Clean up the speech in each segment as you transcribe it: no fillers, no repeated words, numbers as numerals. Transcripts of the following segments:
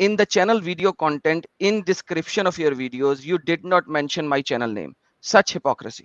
in the channel video content in description of your videos you did not mention my channel name, such hypocrisy.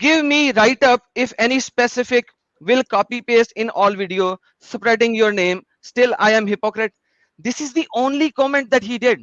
give me write up if any specific will copy paste in all video spreading your name, still I am hypocrite. This is the only comment that he did.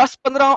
10-15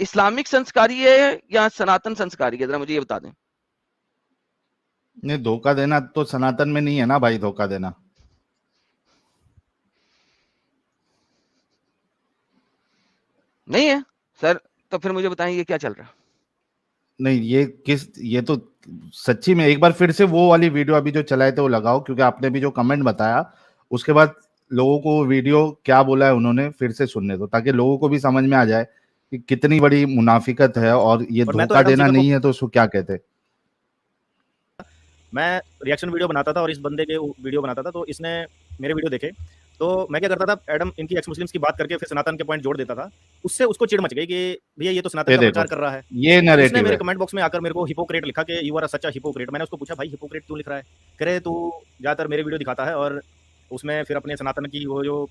Islamic سنسکاری ہے یا سناتن سنسکاری ہے؟ ذرا مجھے یہ بتا دیں. نہیں دھوکا دینا تو سناتن میں نہیں ہے نا بھائی, دھوکا دینا. نہیں ہے سر, تو پھر مجھے بتائیں یہ کیا چل رہا ہے؟ نہیں یہ تو سچی میں ایک بار پھر سے وہ والی ویڈیو ابھی جو چلائے تھے وہ لگاؤ, کیونکہ آپ نے بھی جو کمنٹ بتایا اس کے بعد لوگوں کو ویڈیو کیا بولا ہے انہوں نے پھر سے سننے دو, تاکہ لوگوں کو بھی سمجھ میں آ جائے کہ کتنی بڑی منافقت ہے, اور یہ اور میں تو دھوکا ایڈم دینا سیکر کو نہیں ہے تو اس کو کیا کہتے. میں ریئیکشن ویڈیو بناتا تھا اور اس بندے کے ویڈیو بناتا تھا, تو اس نے میرے ویڈیو دیکھے, تو میں کیا کرتا تھا ایڈم ان کی ایکس مسلمس کی بات کر کے پھر سناتن کے پوائنٹ جوڑ دیتا تھا. اس سے اس کو چڑ مچ گئی کہ بھیا یہ تو سناتن کا دیکھو پرچار کر رہا ہے. یہ اس نے نیریٹو میرے ہے. کمنٹ باکس میں آ کر میرے کو ہپوکریٹ لکھا کہ یو آر اے سچا ہپوکریٹ. میں نے اس کو پوچھا بھائی ہپوکریٹ کیوں لکھ رہا ہے؟ کرے تو زیادہ تر میرے ویڈیو دکھاتا ہے اور اس میں پھر اپنے سناتن کی وہ جو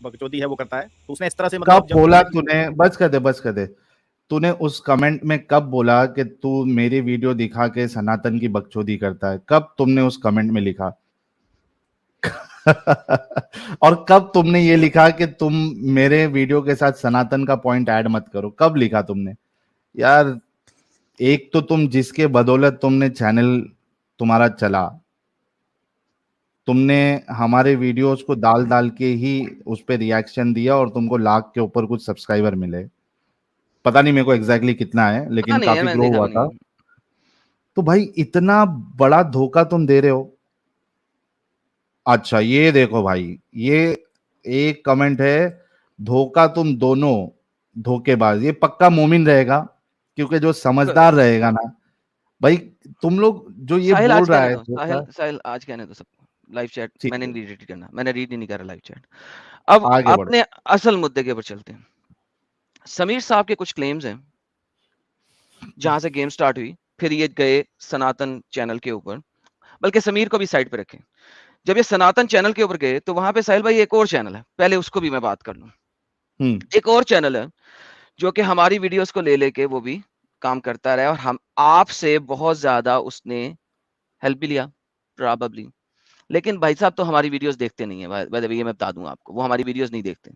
بکچودی ہے وہ کرتا ہے. تو اس نے اس طرح سے مطلب کب بولا تو نے, بس کر دے تو نے اس کمنٹ میں کب بولا کہ تو میری ویڈیو دکھا کے سناتن کی بکچودی کرتا ہے؟ کب تم نے اس کمنٹ میں لکھا؟ اور کب تم نے یہ لکھا کہ تم میرے ویڈیو کے ساتھ سناتن کا پوائنٹ ایڈ مت کرو؟ کب لکھا تم نے یار؟ ایک تو تم جس کے بدولت تم نے چینل تمہارا چلا, تم نے ہمارے ویڈیوز کو ڈال کے ہی اس پہ ریاکشن دیا اور تم کو لاکھ کے اوپر کچھ سبسکرائبر ملے. پتا نہیں میرے کو ایگزیکٹلی کتنا ہے, پتا لیکن نہیں ہے, کافی میں گرو دیکھا ہوا بھی تھا. نہیں. تو بھائی اتنا بڑا دھوکا تم دے رہے ہو. اچھا یہ دیکھو بھائی, یہ ایک کمنٹ ہے, دھوکا تم دونوں دھوکے باز. یہ پکا مومن رہے گا, کیونکہ جو سمجھدار رہے گا نا بھائی, تم لوگ جو یہ ساحل بول آج رہا کہنے ہے دو, دھوکا, ساحل آج کہنے دو سب کو. لائیو چیٹ ٹھیک میں نے ہے نہیں ریڈ کرنا, میں نے ریڈ ہی نہیں کر رہا لائیو چیٹ. اب آگے بڑھو. اپنے اصل مدے کے اوپر چلتے ہیں. سمیر صاحب کے کچھ کلیمز ہیں جہاں سے گیم سٹارٹ ہوئی, پھر یہ گئے سناتن چینل کے اوپر, بلکہ سمیر کو بھی سائڈ پہ رکھیں. جب یہ سناتن چینل کے اوپر گئے تو وہاں پہ ساحل بھائی ایک اور چینل ہے, پہلے اس کو بھی میں بات کر لوں. ایک اور چینل ہے جو کہ ہماری ویڈیوز کو لے کے وہ بھی کام کرتا رہا, اور ہم آپ سے بہت زیادہ اس نے ہیلپ بھی لیا پراببلی. لیکن بھائی صاحب تو ہماری ویڈیوز دیکھتے نہیں ہیں, یہ میں بتا دوں آپ کو, وہ ہماری ویڈیوز نہیں دیکھتے.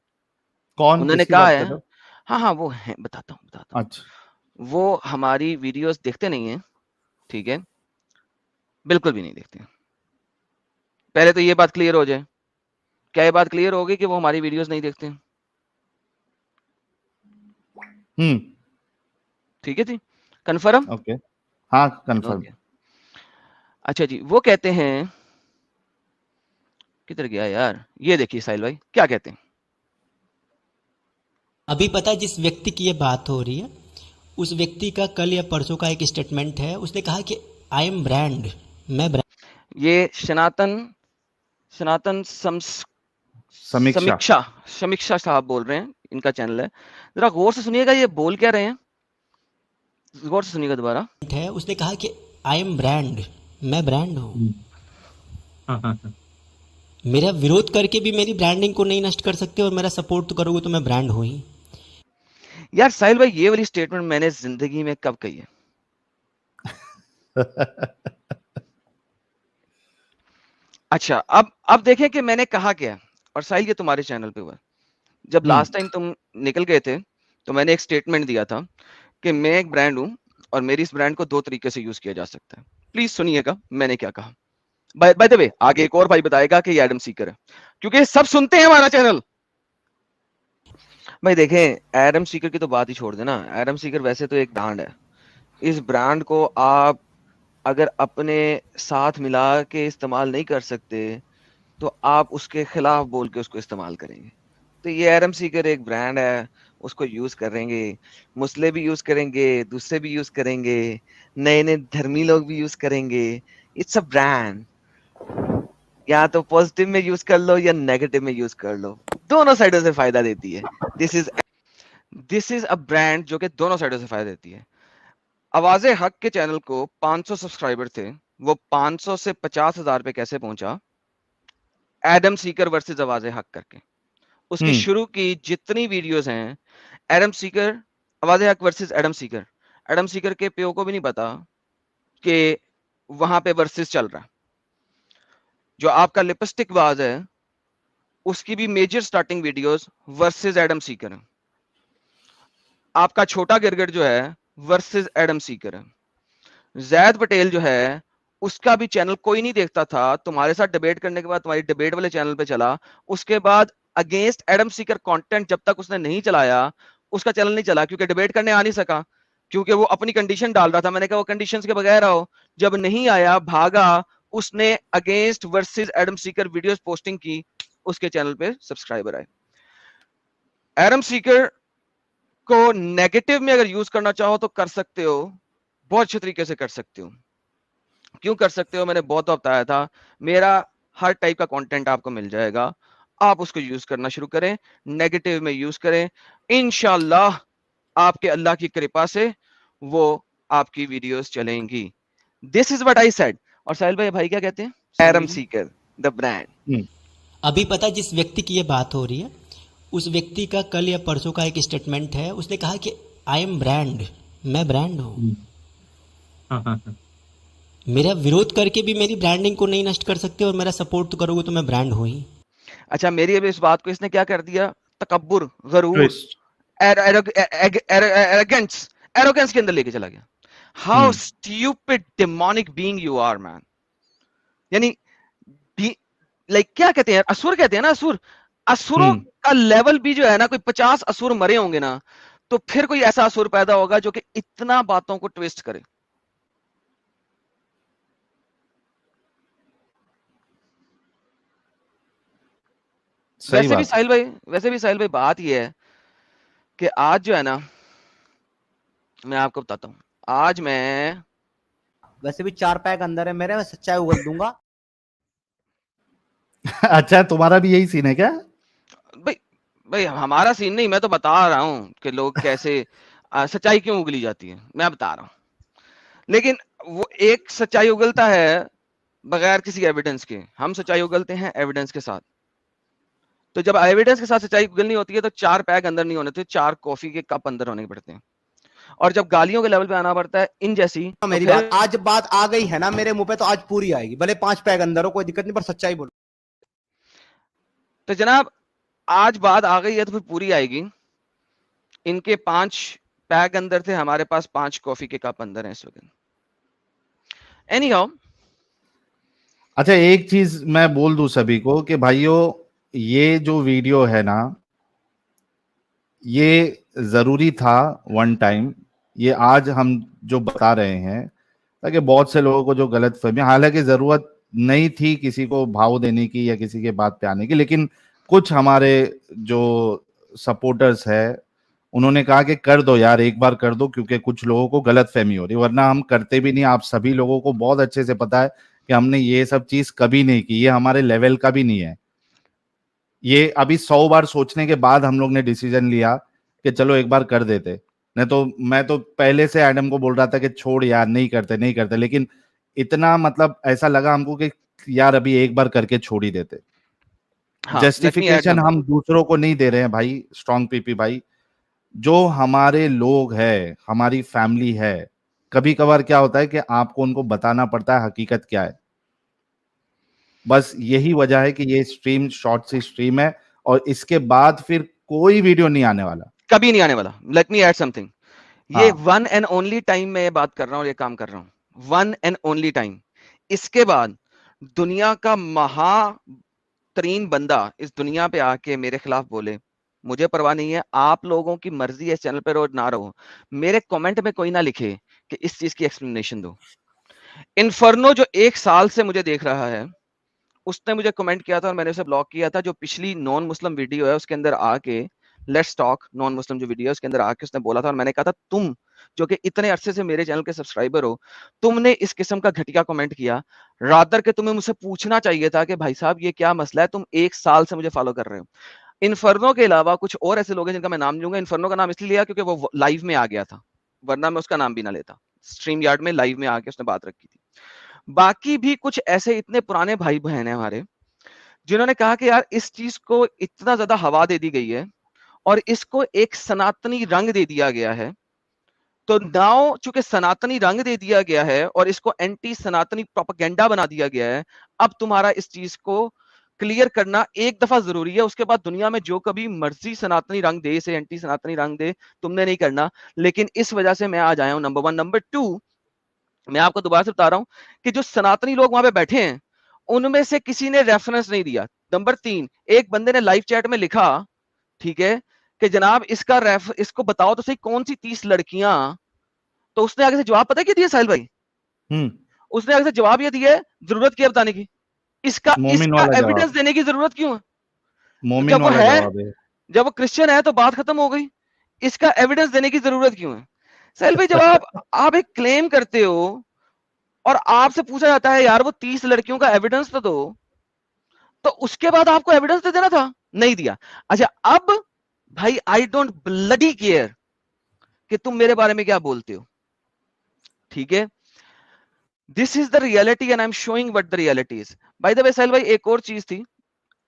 کون, انہوں نے کس کی کہا بات ہے, کر رہے ہو؟ ہاں وہ ہیں, بتاتا ہوں. اچھا وہ ہماری ویڈیوز دیکھتے نہیں ہیں, ٹھیک ہے, بالکل بھی نہیں دیکھتے. پہلے تو یہ بات کلیئر ہو جائے. کیا یہ بات کلیئر ہوگی کہ وہ ہماری ویڈیوز نہیں دیکھتے؟ ٹھیک ہے جی, کنفرم. اوکے ہاں کنفرم. اچھا جی, وہ کہتے ہیں, کدھر گیا یار, یہ دیکھیے ساحل بھائی کیا کہتے ہیں. ابھی پتا جس ویکتی کی یہ بات ہو رہی ہے, اس ویکتی کا کل یا پرسوں کا ایک اسٹیٹمنٹ ہے. اس نے کہا کہ آئی ایم برانڈ, میں برانڈ. یہ سناتن سمیکشا صاحب بول رہے ہیں, ان کا چینل ہے. ذرا غور سے سنیے گا یہ بول کیا رہے ہیں, غور سے سنیے گا دوبارہ. ہے, اس نے کہا کہ آئی ایم برانڈ, میں برانڈ ہوں. میرا ویرودھ کر کے بھی میری برانڈنگ کو نہیں نشٹ کر سکتے, اور میرا سپورٹ تو کرو گے تو میں برانڈ ہوں ہی. یار ساحل بھائی یہ والی سٹیٹمنٹ میں نے زندگی میں کب کہی ہے؟ اچھا اب دیکھیں کہ میں نے کہا کیا. اور ساحل یہ تمہارے چینل پہ ہوا, جب لاسٹ ٹائم تم نکل گئے تھے تو میں نے ایک سٹیٹمنٹ دیا تھا کہ میں ایک برانڈ ہوں, اور میری اس برانڈ کو دو طریقے سے یوز کیا جا سکتا ہے. پلیز سنیے گا میں نے کیا کہا. بائی دی وے آگے ایک اور بھائی بتائے گا کہ یہ ایڈم سیکر ہے, کیونکہ سب سنتے ہیں ہمارا چینل. بھائی دیکھیں, ایڈم سیکر کی تو بات ہی چھوڑ دینا. ایڈم سیکر ویسے تو ایک برانڈ ہے. اس برانڈ کو آپ اگر اپنے ساتھ ملا کے استعمال نہیں کر سکتے تو آپ اس کے خلاف بول کے اس کو استعمال کریں گے. تو یہ ایڈم سیکر ایک برانڈ ہے, اس کو یوز کریں گے, مسلے بھی یوز کریں گے, دوسرے بھی یوز کریں گے, نئے نئے دھرمی لوگ بھی یوز کریں گے. اٹس اے برانڈ, یا تو پوزیٹو میں یوز کر لو یا نیگیٹو میں یوز کر لو, دونوں سائڈوں سے فائدہ دیتی ہے. دس از اے برانڈ جو کہ دونوں سائڈوں سے فائدہ دیتی ہے. آواز حق کے چینل کو 500 سبسکرائبر تھے, وہ 500 سے 50,000 پہ کیسے پہنچا؟ ایڈم سیکر ورسز آواز حق کر کے. اس کی شروع کی جتنی ویڈیوز ہیں, ایڈم سیکر, آواز حق ورسز ایڈم سیکر, ایڈم سیکر کے پیو کو بھی نہیں پتا کہ وہاں پہ ورسز چل رہا. جو آپ کا لپسٹک باز ہے اس کی بھی major starting videos versus Adam Seeker ہیں. آپ کا چھوٹا گرگٹ جو ہے ورسز ایڈم سیکر ہے. زید پٹیل جو ہے اس کا بھی چینل کوئی نہیں دیکھتا تھا, تمہارے ساتھ ڈیبیٹ کرنے کے بعد تمہاری ڈیبیٹ والے چینل پہ چلا, اس کے بعد اگینسٹ ایڈم سیکر کانٹینٹ جب تک اس نے نہیں چلایا اس کا چینل نہیں چلا, کیونکہ ڈیبیٹ کرنے آ نہیں سکا, کیونکہ وہ اپنی کنڈیشن ڈال رہا تھا. میں نے کہا وہ کنڈیشنز کے بغیر آؤ, جب نہیں آیا بھاگا, اس نے اگینسٹ ورسز ایڈم سیکر ویڈیوز پوسٹنگ کی, اس کے چینل پہ سبسکرائبر آئے. ایڈم سیکر کو نیگیٹو میں اگر یوز کرنا چاہو تو کر سکتے ہو, بہت اچھے طریقے سے کر سکتے ہو. کیوں کر سکتے ہو, میں نے بہت بتایا تھا, میرا ہر ٹائپ کا کنٹینٹ آپ کو مل جائے گا, آپ اس کو یوز کرنا شروع کریں, نیگیٹو میں یوز کریں, انشاءاللہ آپ کے اللہ کی کرپا سے وہ آپ کی ویڈیوز چلیں گی. دس از واٹ آئی سیڈ. اور ساحل بھائی کیا کہتے ہیں, ایڈم سیکر دا برانڈ. ابھی پتا جس ویکتی کی یہ بات ہو رہی ہے اس ویکتی کا کل یا پرسوں کا ایک اسٹیٹمنٹ ہے, اس نے کہا کہ آئی ایم برانڈ, میں برانڈ ہوں. میرا ویرودھ کر کے بھی میری برانڈنگ کو نہیں نشٹ کر سکتے, اور میرا سپورٹ تو کرو گے تو میں برانڈ ہوں ہی. اچھا میری اب اس بات کو اس نے کیا کر دیا, تکبر, غرور, ایروگنس کے اندر لے کے چلا گیا. How stupid demonic being you are man. یعنی لائک کیا کہتے ہیں, اسور کہتے ہیں نا, اسوروں کا لیول بھی جو ہے نا, کوئی 50 اسور مرے ہوں گے نا, تو پھر کوئی ایسا اسور پیدا ہوگا جو کہ اتنا باتوں کو ٹویسٹ کرے. ویسے بھی ساحل بھائی بات یہ ہے کہ آج جو ہے نا, میں آپ کو بتاتا ہوں, آج میں ویسے بھی 4 پیک اندر ہے میرے, میں سچائی اگل دوں گا. اچھا تمہارا بھی یہی سین ہے کیا؟ بھائی ہمارا سین نہیں, میں تو بتا رہا ہوں کہ لوگ کیسے سچائی کیوں اگلی جاتی ہے, میں بتا رہا ہوں. لیکن وہ ایک سچائی اگلتا ہے بغیر کسی ایویڈنس کے, ہم سچائی اگلتے ہیں ایویڈنس کے ساتھ. تو جب ایویڈنس کے ساتھ سچائی اگلنی ہوتی ہے تو 4 پیک اندر نہیں ہونے تھے, 4 کافی کے کپ اندر ہونے پڑتے ہیں. اور جب گالیوں کے لیول پہ آنا پڑتا ہے ان جیسی, میری بات آج بات آ گئی ہے نا میرے منہ پہ, تو آج پوری آئے گی, بھلے 5 پیک اندر ہو, کوئی دقت نہیں, پر سچائی بولو. تو جناب آج بات آ گئی ہے تو پھر پوری آئے گی. ان کے 5 پیک اندر تھے, ہمارے پاس 5 کافی کے کپ اندر ہیں اس وقت. اینی ہاؤ, اچھا ایک چیز میں بول دوں سبھی کو کہ بھائیو, یہ جو ویڈیو ہے نا, یہ ضروری تھا ون ٹائم. یہ آج ہم جو بتا رہے ہیں تاکہ بہت سے لوگوں کو جو غلط فہمی, حالانکہ ضرورت نہیں تھی کسی کو بھاؤ دینے کی یا کسی کے بات پہ آنے کی, لیکن کچھ ہمارے جو سپورٹرز ہے انہوں نے کہا کہ کر دو یار, ایک بار کر دو, کیونکہ کچھ لوگوں کو غلط فہمی ہو رہی, ورنہ ہم کرتے بھی نہیں. آپ سبھی لوگوں کو بہت اچھے سے پتا ہے کہ ہم نے یہ سب چیز کبھی نہیں کی, یہ ہمارے لیول کا بھی نہیں ہے. یہ ابھی 100 بار سوچنے کے بعد ہم لوگ نے ڈیسیجن لیا کہ چلو ایک بار کر دیتے. نہیں تو میں تو پہلے سے ایڈم کو بول رہا تھا کہ چھوڑ یار, نہیں کرتے, لیکن اتنا مطلب ایسا لگا ہم کو کہ یار ابھی ایک بار کر کے چھوڑ ہی دیتے. جسٹیفیکیشن ہم دوسروں کو نہیں دے رہے ہیں بھائی, اسٹرانگ پی پی بھائی, جو ہمارے لوگ ہے, ہماری فیملی ہے, کبھی کبھار کیا ہوتا ہے کہ آپ کو ان کو بتانا پڑتا ہے حقیقت کیا ہے. بس یہی وجہ ہے کہ یہ اسٹریم شارٹ سی اسٹریم ہے, اور اس کے بعد پھر کوئی ویڈیو نہیں آنے والا, کبھی نہیں آنے والا. Let me add something, یہ ون اینڈ اونلی ٹائم میں یہ بات کر رہا ہوں, یہ کام کر رہا ہوں, ون اینڈ اونلی ٹائم. اس کے بعد دنیا کا مہا ترین بندہ اس دنیا پہ آ کے میرے خلاف بولے, مجھے پرواہ نہیں ہے. آپ لوگوں کی مرضی ہے اس چینل پہ روز نہ رہو, میرے کامنٹ میں کوئی نہ لکھے کہ اس چیز کی ایکسپلینیشن دو. انفرنو جو 1 سال سے مجھے دیکھ رہا ہے, اس نے مجھے کمنٹ کیا تھا اور میں نے اسے بلاک کیا تھا. جو پچھلی نان مسلم ویڈیو ہے اس کے اندر آ کے, لیٹس ٹاک نان مسلم جو ویڈیو ہے اس کے اندر آ کے اس نے بولا تھا, اور میں نے کہا تھا تم جو کہ اتنے عرصے سے میرے چینل کے سبسکرائبر ہو, تم نے اس قسم کا گھٹیا کمنٹ کیا, رادر کہ تمہیں مجھ سے پوچھنا چاہیے تھا کہ بھائی صاحب یہ کیا مسئلہ ہے, تم 1 سال سے مجھے فالو کر رہے ہو. انفرنو کے علاوہ کچھ اور ایسے لوگ ہیں جن کا میں نام لوں گا. انفرنو کا نام اس لیے لیا کیونکہ وہ لائیو میں آ گیا تھا, ورنہ میں اس کا نام بھی نہ لیتا. اسٹریم یارڈ میں لائیو میں آ کے اس نے بات رکھی تھی. باقی بھی کچھ ایسے اتنے پرانے بھائی بہن ہیں ہمارے جنہوں نے کہا کہ یار اس چیز کو اتنا زیادہ ہوا دے دی گئی ہے اور اس کو ایک سناتنی رنگ دے دیا گیا ہے, تو ناؤ چونکہ سناتنی رنگ دے دیا گیا ہے اور اس کو اینٹی سناتنی پروپیگنڈا بنا دیا گیا ہے, اب تمہارا اس چیز کو کلیئر کرنا ایک دفعہ ضروری ہے, اس کے بعد دنیا میں جو کبھی مرضی سناتنی رنگ دے, اسے اینٹی سناتنی رنگ دے, تم نے نہیں کرنا. لیکن اس وجہ سے میں آج آیا ہوں, نمبر 1. نمبر 2, میں آپ کو دوبارہ سے بتا رہا ہوں کہ جو سناتنی لوگ وہاں پہ بیٹھے ہیں ان میں سے کسی نے ریفرنس نہیں دیا. نمبر 3, ایک بندے نے لائیو چیٹ میں لکھا, ٹھیک ہے, کہ جناب اس کو بتاؤ تو صحیح کون سی 30 لڑکیاں, تو اس نے آگے سے جواب پتہ کیا دیا ساحل بھائی؟ اس نے آگے سے جواب یہ دیا, ضرورت کیا بتانے کی, اس کا مومن والا ایویڈنس جواب, دینے کی ضرورت کیوں ہے؟ مومن جب وہ والا ہے, جواب ہے. جب وہ کرسچن ہے تو بات ختم ہو گئی, اس کا ایویڈنس دینے کی ضرورت کیوں ہے؟ ساحل بھائی جب آپ ایک کلیم کرتے ہو اور آپ سے پوچھا جاتا ہے یار وہ 30 لڑکیوں کا ایویڈنس تو دو, تو اس کے بعد آپ کو ایویڈنس دے دینا تھا, نہیں دیا. اچھا اب بھائی آئی ڈونٹ بلڈی کیئر کہ تم میرے بارے میں کیا بولتے ہو, ٹھیک ہے, this is the reality and I am showing what the reality is. By the way Sahil بھائی ایک اور چیز تھی,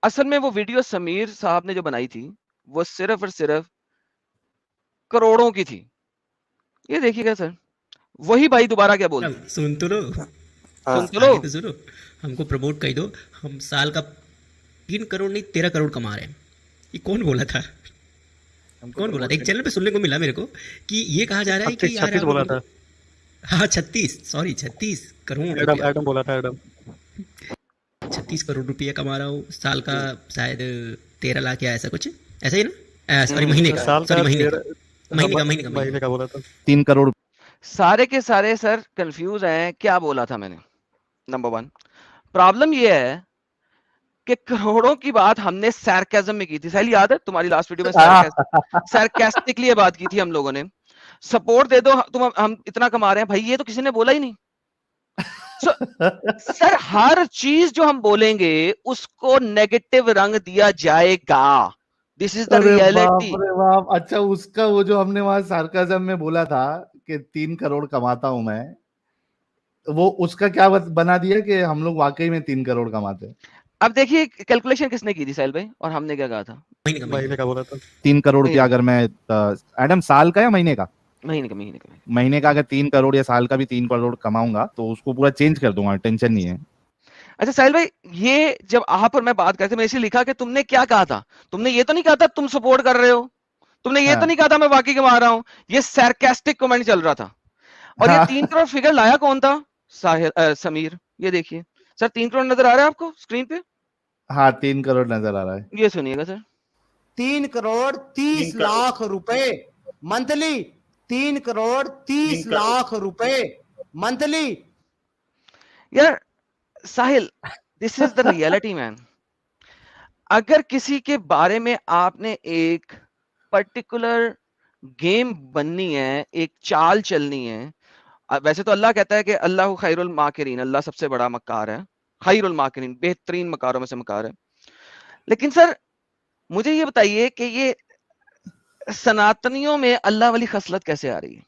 اصل میں وہ ویڈیو سمیر صاحب نے جو بنائی تھی وہ صرف اور صرف کروڑوں کی تھی. یہ دیکھیے گا سر, وہی بھائی دوبارہ کیا بولتے ہیں, سن تو لو, سن تو لو. آگے تو سنو, ہم کو پروموٹ کر دو, ہم سال کا 3 کروڑ نہیں 13 کروڑ کما رہے ہیں. یہ کون بولا تھا؟ کون بولا تھا؟ ایک چینل پہ سننے کو ملا میرے کو کہ یہ کہا جا رہا ہے کہ یار 36 بولا تھا. ہاں 36 کروڑ روپیہ, ایڈم بولا تھا, ایڈم 36 کروڑ روپیہ کما رہا ہوں سال کا, شاید 13 لاکھ یا ایسا کچھ, ایسا ہی نا, سوری مہینے کا, سوری مہینے کا بولا تھا. 3 کروڑ. سارے کے سارے سر کنفیوز ہیں کیا بولا تھا میں نے. نمبر 1 پرابلم یہ ہے کہ کروڑوں کی بات ہم نے سارکیزم میں کی تھی. سہیل یاد ہے تمہاری لاسٹ ویڈیو میں سارکیسٹکلی یہ بات کی تھی ہم لوگوں نے, سپورٹ دے دو تم, ہم اتنا کما رہے ہیں. بھائی یہ تو کسی نے بولا ہی نہیں. سر ہر چیز جو ہم بولیں گے اس کو نیگیٹو رنگ دیا جائے گا. دس از دا ریئلٹی. اچھا اس کا وہ جو ہم نے وہاں سارکازم میں بولا تھا کہ 3 کروڑ کماتا ہوں میں, وہ اس کا کیا بنا دیا کہ ہم لوگ واقعی میں 3 کروڑ کماتے ہیں. اب دیکھیے کیلکولیشن کس نے کی تھی ساحل بھائی, اور ہم نے کیا کہا تھا؟ مہینے کا بولا تھا. 3 کروڑ روپیہ اگر میں, ایڈم سال کا یا مہینے کا؟ مہینے کا اگر 3 کروڑ یا سال کا بھی 3 کروڑ کماؤں گا تو اس کو پورا چینج کر دوں گا, ٹینشن نہیں ہے. اچھا ساحل بھائی, یہ جب آپ اور میں بات کرتے میں اسے لکھا کہ تم نے کیا کہا تھا, تم نے یہ تو نہیں کہا تھا تم سپورٹ کر رہے ہو, تم نے یہ تو نہیں کہا تھا میں واقعی کما رہا ہوں. یہ سارکاسٹک کمنٹ چل رہا تھا. اور یہ 3 کروڑ فگر لایا کون تھا؟ سمیر. یہ دیکھیے سر 3 کروڑ نظر آ رہا ہے آپ کو اسکرین پہ؟ ہاں 3 کروڑ نظر آ رہا ہے. یہ سنیے گا سر, 3 کروڑ 30 لاکھ روپے منتھلی, 3 کروڑ 30 لاکھ روپے منتھلی. یار ساحل دس از دا ریئلٹی مین. اگر کسی کے بارے میں آپ نے ایک پرٹیکولر گیم بننی ہے, ایک چال چلنی ہے, ویسے تو اللہ کہتا ہے کہ اللہ خیر الماکرین, اللہ سب سے بڑا مکار ہے, خیر الماکرین بہترین مکاروں میں سے مکار ہے. لیکن سر مجھے یہ بتائیے کہ یہ سناتنیوں میں اللہ والی خصلت کیسے آ رہی ہے؟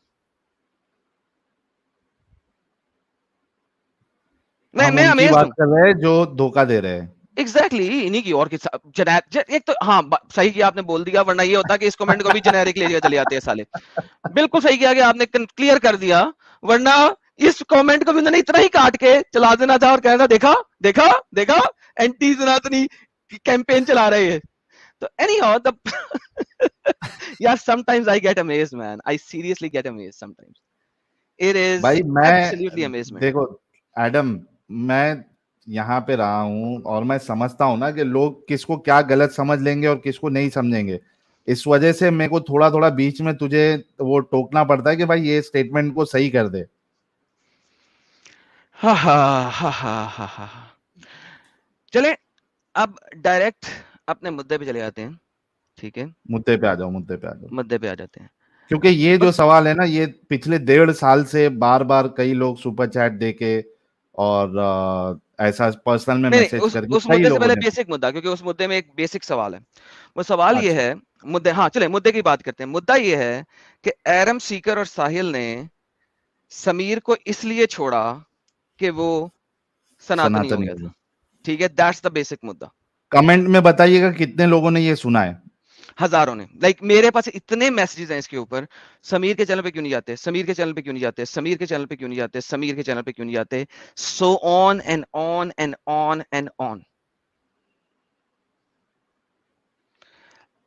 میں ان کی بات کر رہے ہیں جو دھوکہ دے رہے ہیں. ایگزیکٹلی انہی کی, اور ایک تو ہاں صحیح کیا آپ نے بول دیا, ورنہ یہ ہوتا کہ اس کمنٹ کو بھی جنیرک لے لیا چلے جاتے ہیں سالے. بالکل صحیح کیا کہ آپ نے کلیئر کر دیا, ورنہ اس کمنٹ کو بھی انہوں نے اتنا ہی کاٹ کے چلا دینا تھا اور کہنا دیکھا دیکھا دیکھا اینٹی سناتنی کیمپین چلا رہے ہیں. تو اینی ہاؤ یار sometimes I get amazed man, I seriously get amazed sometimes. It is بھائی ایبسلیوٹلی امیزمنٹ. دیکھو ایڈم, میں یہاں پہ رہا ہوں اور میں سمجھتا ہوں نا کہ لوگ کس کو کیا غلط سمجھ لیں گے اور کس کو نہیں سمجھیں گے. اس وجہ سے میرے کو تھوڑا تھوڑا بیچ میں تجھے وہ ٹوکنا پڑتا ہے کہ بھائی یہ اسٹیٹمنٹ کو صحیح کر دے. چلیں اب ڈائریکٹ اپنے مدعے پہ چلے جاتے ہیں. ٹھیک ہے, مدعے پہ آ جاؤ, مدعے پہ آ جاتے ہیں. کیونکہ یہ جو سوال ہے نا, یہ پچھلے 1.5 سال سے بار بار کئی لوگ سپر چیٹ دے کے اور ایسا پرسنل میں میسج کر کے, اس مدعے سے پہلے بیسک مدعا, کیونکہ اس مدعے میں ایک بیسک سوال ہے. وہ سوال یہ ہے, مدعے, ہاں چلیں مدعے کی بات کرتے ہیں. مدعا یہ ہے کہ ایرم سیکر اور ساحل نے سمیر کو اس لیے چھوڑا کہ وہ سناتنی ہو گیا تھا. ٹھیک ہے, دیٹس دا بیسک مدعا. کمنٹ میں بتائیے گا کتنے لوگوں نے یہ سنا ہے. ہزاروں نے. لائک میرے پاس اتنے میسیجز ہیں اس کے اوپر, سمیر کے چینل پہ کیوں نہیں جاتے, سمیر کے چینل پہ کیوں نہیں جاتے, سمیر کے چینل پہ کیوں نہیں جاتے, سمیر کے چینل پہ کیوں نہیں جاتے, so on and on and on and on.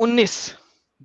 19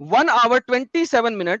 1 hour 27 minute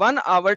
1 hour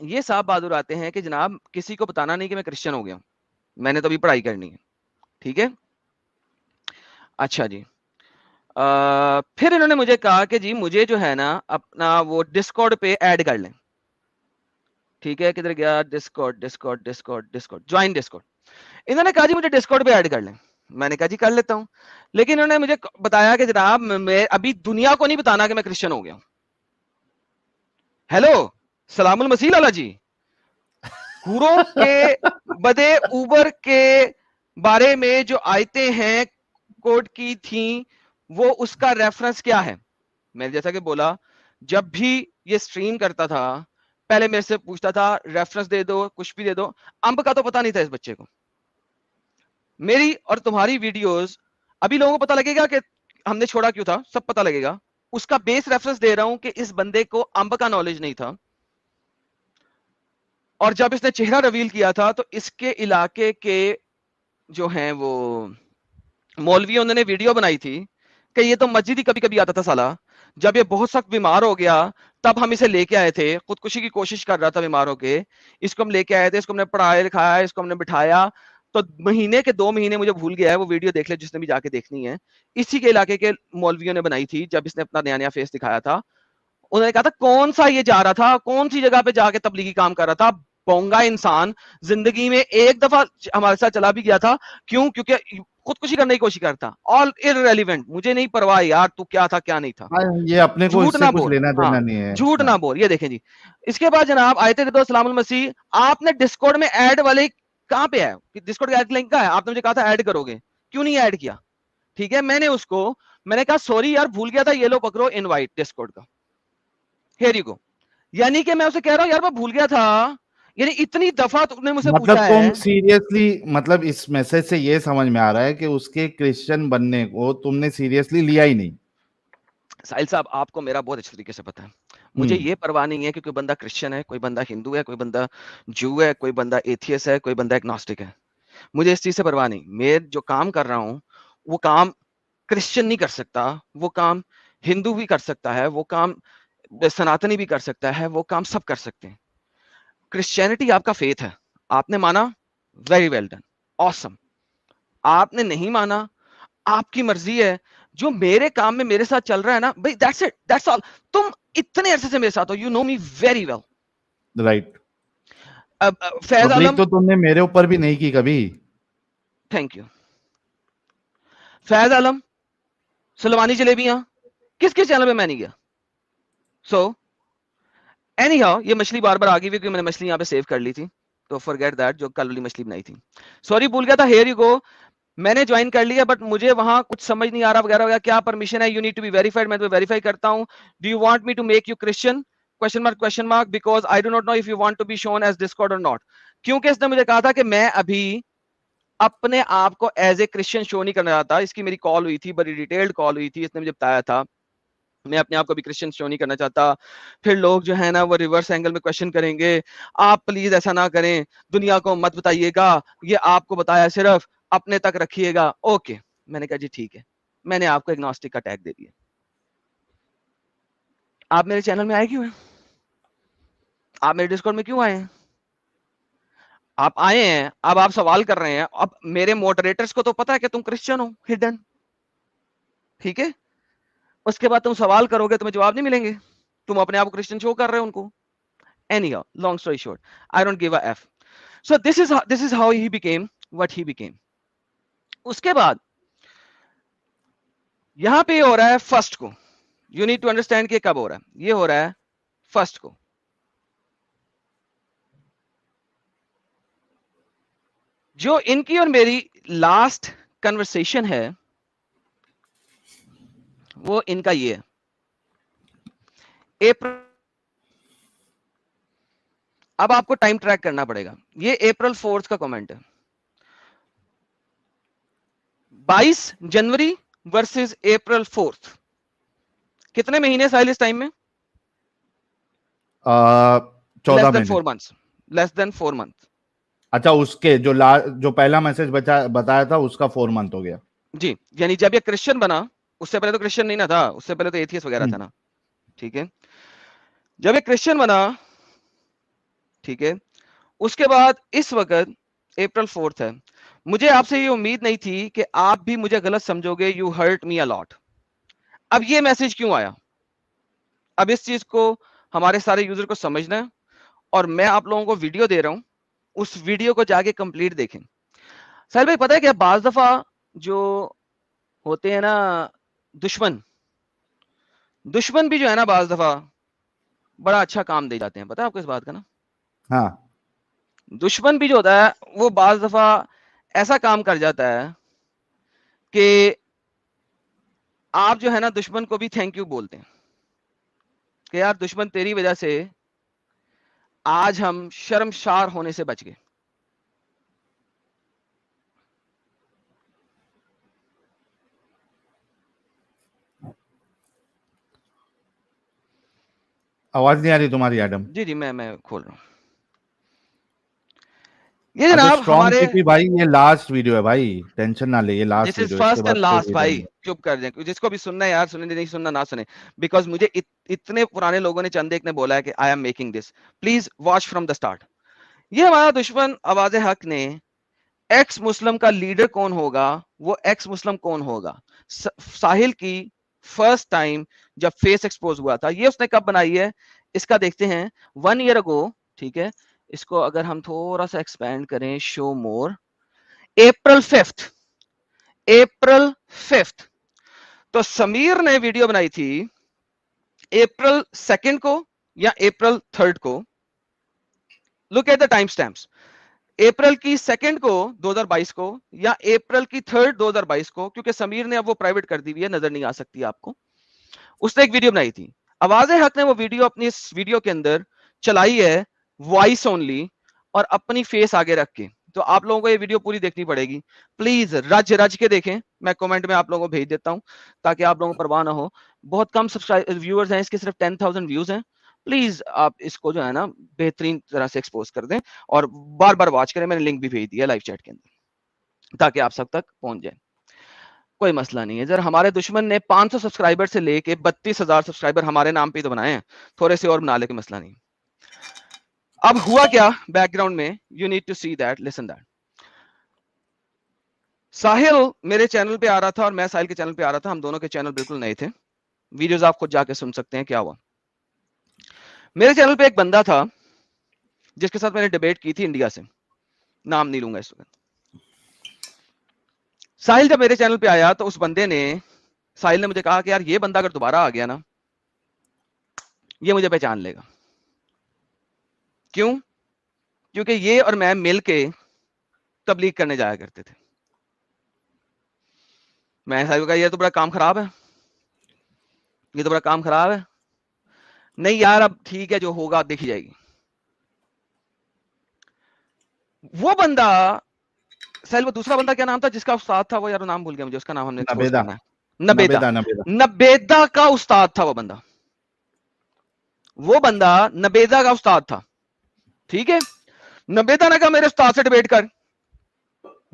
یہ صاحب بہادر آتے ہیں کہ جناب کسی کو بتانا نہیں کہ میں کرسچن ہو گیا ہوں, میں نے تو ابھی پڑھائی کرنی ہے. ٹھیک ہے, اچھا جی. پھر انہوں نے مجھے کہا کہ جی مجھے جو ہے نا اپنا وہ ڈسکارڈ پہ ایڈ کر لیں. ٹھیک ہے, کدھر گیا discard discard discard discard join discard. انہوں نے کہا جی مجھے ڈسکارڈ پہ ایڈ کر لیں. میں نے کہا جی کر لیتا ہوں, لیکن انہوں نے مجھے بتایا کہ جناب میں ابھی دنیا کو نہیں بتانا کہ میں کرسچن ہو گیا ہوں. ہیلو, سلام المسیح لالا جی. حوروں کے بدے اوبر کے بارے میں جو آیتیں ہیں کوڈ کی تھیں, وہ اس کا ریفرنس کیا ہے؟ میں جیسا کہ بولا, جب بھی یہ سٹریم کرتا تھا پہلے میرے سے پوچھتا تھا ریفرنس دے دو, کچھ بھی دے دو. امب کا تو پتہ نہیں تھا اس بچے کو. میری اور تمہاری ویڈیوز ابھی لوگوں کو پتہ لگے گا کہ ہم نے چھوڑا کیوں تھا, سب پتہ لگے گا. اس کا بیس ریفرنس دے رہا ہوں کہ اس بندے کو امب کا نالج نہیں تھا, اور جب اس نے چہرہ ریویل کیا تھا تو اس کے علاقے کے جو ہیں وہ مولوی, انہوں نے ویڈیو بنائی تھی کہ یہ تو مسجد ہی کبھی کبھی آتا تھا سالا. جب یہ بہت سخت بیمار ہو گیا تب ہم اسے لے کے آئے تھے, خودکشی کی کوشش کر رہا تھا بیمار ہو کے, اس کو ہم لے کے آئے تھے, اس کو ہم نے پڑھایا لکھایا, اس کو ہم نے بٹھایا. تو مہینے کے 2 مہینے مجھے بھول گیا ہے, وہ ویڈیو دیکھ لے جس نے بھی جا کے دیکھنی ہے. اسی کے علاقے کے مولویوں نے بنائی تھی جب اس نے اپنا نیا نیا فیس دکھایا تھا. انہوں نے کہا تھا کون سا یہ جا رہا تھا, کون سی جگہ پہ جا کے تبلیغی کام کر رہا تھا. بونگا انسان زندگی میں ایک دفعہ ہمارے ساتھ چلا بھی گیا تھا. کیوں؟ کیونکہ خودکشی کرنے کی کوشش کرتا. آل irrelevant, مجھے نہیں پرواہ یار تو کیا تھا کیا نہیں تھا. یہ اپنے کو جھوٹ اس سے نہ کچھ بول, لینا ہاں دینا نہیں ہے. جھوٹ نہ بول. یہ دیکھیں جی, اس کے بعد جناب آیت دے دو سلام المسیح. آپ نے ڈسکورڈ میں ایڈ والے کہاں پہ ہے؟ ڈسکورڈ کا ایڈ لنک کہاں ہے؟ آپ نے مجھے کہا تھا ایڈ کرو گے, کیوں نہیں ایڈ کیا؟ ٹھیک ہے, میں نے اس کو میں نے کہا سوری یار بھول گیا تھا, یہ لو پکڑو انوائٹ ڈسکورڈ کا, ہیئر یو گو. یعنی کہ میں اسے کہہ رہا ہوں یار میں بھول گیا تھا, یعنی اتنی دفعہ تم نے مجھ سے مطلب پوچھا تم ہے. سیریسلی, مطلب اس میسج سے یہ سمجھ میں آ رہا ہے کہ اس کے کرسچن بننے کو تم نے سیریسلی لیا ہی نہیں. ساحل صاحب آپ کو میرا بہت اچھے طریقے سے پتا ہے, مجھے یہ پرواہ نہیں ہے کہ کوئی بندہ کرسچن ہے, کوئی بندہ ہندو ہے, کوئی بندہ جو ہے, کوئی بندہ ایتھیس ہے, کوئی بندہ ایگنوسٹک ہے. مجھے اس چیز سے پرواہ نہیں. میں جو کام کر رہا ہوں وہ کام کرسچن نہیں کر سکتا, وہ کام ہندو بھی کر سکتا ہے, وہ کام سناتنی بھی کر سکتا ہے, وہ کام سب کر سکتے ہیں. کرسچینٹی آپ کا فیتھ ہے, آپ نے مانا ویری ویل ڈن, آسم. آپ نے نہیں مانا, آپ کی مرضی ہے. جو میرے کام میں میرے ساتھ چل رہا ہے نا بھائی, دیٹس اٹ, دیٹس آل. تم اتنے عرصے سے میرے ساتھ ہو, you know me very well. Right. Faiz Alam, تو تم نے میرے اوپر بھی نہیں کی کبھی. Thank you. فیض عالم, سلوانی جلیبیاں, کس کس چینل پہ میں نہیں گیا. سو اینی ہاؤ, یہ مچھلی بار بار آ گئی کیونکہ میں نے مچھلی یہاں پہ سیو کر لی تھی, تو فارگیٹ دیٹ, جو کل والی مچھلی بنائی تھی. سوری بھول گیا تھا, ہیئر یو گو. میں نے جوائن کر لیا بٹ مجھے وہاں کچھ سمجھ نہیں آ رہا وغیرہ وغیرہ, کیا پرمیشن ہے, you need to be verified. میں تو ویریفائی کرتا ہوں. Do you want me to make you Christian question mark because I do not know if you want to be shown as Discord or not. کیونکہ اس نے مجھے کہا تھا کہ میں ابھی اپنے آپ کو ایز اے کرسچن شو نہیں کرنا چاہتا. اس کی میری کال ہوئی تھی, بڑی ڈیٹیلڈ کال ہوئی تھی, اس نے مجھے بتایا تھا میں اپنے آپ کو بھی کرسچن شو نہیں کرنا چاہتا. پھر لوگ جو ہے نا وہ ریورس اینگل میں کوشچن کریں گے, آپ پلیز ایسا نہ کریں, دنیا کو مت بتائیے گا, یہ آپ کو بتایا صرف اپنے تک رکھیے گا. اوکے, میں نے کہا جی ٹھیک ہے, میں نے آپ کو ایگنوسٹک کا ٹیگ دے دیا. آپ میرے چینل میں آئے کیوں ہیں؟ آپ میرے ڈسکورڈ میں کیوں آئے ہیں؟ آپ آئے ہیں, اب آپ سوال کر رہے ہیں. اب میرے موڈریٹرز کو تو پتا ہے کہ تم کرسچن ہو ہڈن, ٹھیک ہے. اس کے بعد تم سوال کرو گے تمہیں جواب نہیں ملیں گے, تم اپنے آپ کو کرسچن شو کر رہے ہو ان کو. Anyhow, long story short, I don't give a F. So this is how he became what he became. اس کے بعد یہاں پہ یہ ہو رہا ہے فرسٹ کو. You need to understand کہ کب ہو رہا ہے. یہ ہو رہا ہے فرسٹ کو. جو ان کی اور میری لاسٹ کنورسیشن ہے وہ ان کا یہ ہے. اب آپ کو ٹائم ٹریک کرنا پڑے گا. یہ April 4 کا کامنٹ ہے, 22 جنوری ورسز April 4. کتنے مہینے ساحل اس ٹائم میں؟ 14 مہینے. لیس دین 4 months. اچھا, اس کے جو پہلا میسج بتایا تھا اس کا 4 month ہو گیا. جی, یعنی جب یہ کرسچن بنا, اس سے پہلے تو کرسچن نہیں نہ تھا, اس سے پہلے تو ایتھیس وغیرہ تھا نا, ٹھیک ہے. جب یہ کرسچن بنا ٹھیک ہے. اس کے بعد اس وقت April 4th ہے. مجھے آپ سے یہ امید نہیں تھی کہ آپ بھی مجھے غلط سمجھو گے. یو ہرٹ می اے لاٹ. اب یہ میسج کیوں آیا؟ اب اس چیز کو ہمارے سارے یوزر کو سمجھنا ہے اور میں آپ لوگوں کو ویڈیو دے رہا ہوں, اس ویڈیو کو جا کے کمپلیٹ دیکھیں. ساحل بھائی پتہ ہے کہ بعض دفعہ جو ہوتے ہیں نا دشمن بھی جو ہے نا بعض دفعہ بڑا اچھا کام دے جاتے ہیں. پتہ ہے آپ کو اس بات کا نا؟ ہاں دشمن بھی جو ہوتا ہے وہ بعض دفعہ ایسا کام کر جاتا ہے کہ آپ جو ہے نا دشمن کو بھی تھینک یو بولتے ہیں کہ یار دشمن تیری وجہ سے آج ہم شرمشار ہونے سے بچ گئے. آواز نہیں آ رہی تمہاری ایڈم؟ جی جی میں کھول رہا ہوں. یہ جناب ہمارے بھائی یہ لاسٹ ویڈیو ہے بھائی, ٹینشن نہ لے, یہ last this is video. First and last. بھائی چپ کر دیں, جس کو بھی سننا ہے یار سنیں, نہیں سننا نہ سنیں. بیکاز مجھے اتنے پرانے لوگوں نے چند ایک نے بولا ہے کہ I am making this, please watch from the start. یہ ہمارا دشمن آواز حق نے ایکس مسلم کا لیڈر کون ہوگا, وہ ایکس مسلم کون ہوگا, ساحل کی فرسٹ ٹائم جب فیس ایکسپوز ہوا تھا. یہ اس نے کب بنائی ہے اس کا دیکھتے ہیں. 1 year ago. ٹھیک ہے, اس کو اگر ہم تھوڑا سا ایکسپینڈ کریں, شو مور, April 5th. تو سمیر نے ویڈیو بنائی تھی April 2nd کو یا April 3rd کو. Look at the time stamps. April کی 2nd کو 2022 کو یا اپریل کی 3rd 2022 کو, کیونکہ سمیر نے اب وہ پرائیویٹ کر دی ہوئی ہے, نظر نہیں آ سکتی آپ کو. اس نے ایک ویڈیو بنائی تھی. آواز حق نے وہ ویڈیو اپنی اس ویڈیو کے اندر چلائی ہے وائس اونلی اور اپنی فیس آگے رکھ کے. تو آپ لوگوں کو یہ ویڈیو پوری دیکھنی پڑے گی. پلیز رج کے دیکھیں, میں کمنٹ میں آپ لوگوں کو بھیج دیتا ہوں تاکہ آپ لوگوں کو پرواہ نہ ہو. بہت کم ویورز ہیں اس کے, صرف 10,000 ویوز ہیں. پلیز آپ اس کو جو ہے نا بہترین طرح سے ایکسپوز کر دیں اور بار بار واچ کریں. میں نے لنک بھی بھیج دیا لائیو چیٹ کے اندر تاکہ آپ سب تک پہنچ جائیں. کوئی مسئلہ نہیں ہے. ذرا ہمارے دشمن نے 500 سبسکرائبر سے لے کے 32,000 سبسکرائبر ہمارے نام پہ تو بنائے ہیں, تھوڑے سے اور بنا لے, کے مسئلہ نہیں. اب ہوا کیا بیک گراؤنڈ میں, you need to see that, listen that. Sahil میرے چینل پہ آ رہا تھا اور میں ساحل کے چینل پہ آ رہا تھا. ہم دونوں کے چینل بالکل نئے تھے. ویڈیوز آپ خود جا کے سن سکتے ہیں کیا ہوا. میرے چینل پہ ایک بندہ تھا جس کے ساتھ میں نے ڈیبیٹ کی تھی انڈیا سے, نام نہیں لوں گا اس وقت. ساحل جب میرے چینل پہ آیا تو اس بندے نے, ساحل نے مجھے کہا کہ یار یہ بندہ اگر دوبارہ آ گیا نا یہ مجھے پہچان لے گا. کیوں؟ کیونکہ یہ اور میں مل کے تبلیغ کرنے جایا کرتے تھے. میں ساحل کو کہا یہ تو بڑا کام خراب ہے, یہ تو بڑا کام خراب ہے. نہیں یار اب ٹھیک ہے جو ہوگا دیکھی جائے گی. وہ بندہ ساحل, وہ دوسرا بندہ کیا نام تھا جس کا استاد تھا, وہ یار نام بھول گیا مجھے, اس کا نام ہم نے ایکسپوز کرنا ہے. نبیدہ کا استاد تھا وہ بندہ. وہ بندہ نبیدہ کا استاد تھا. ٹھیک ہے, نبیدہ نے کہا میرے استاد سے ڈیبیٹ کر.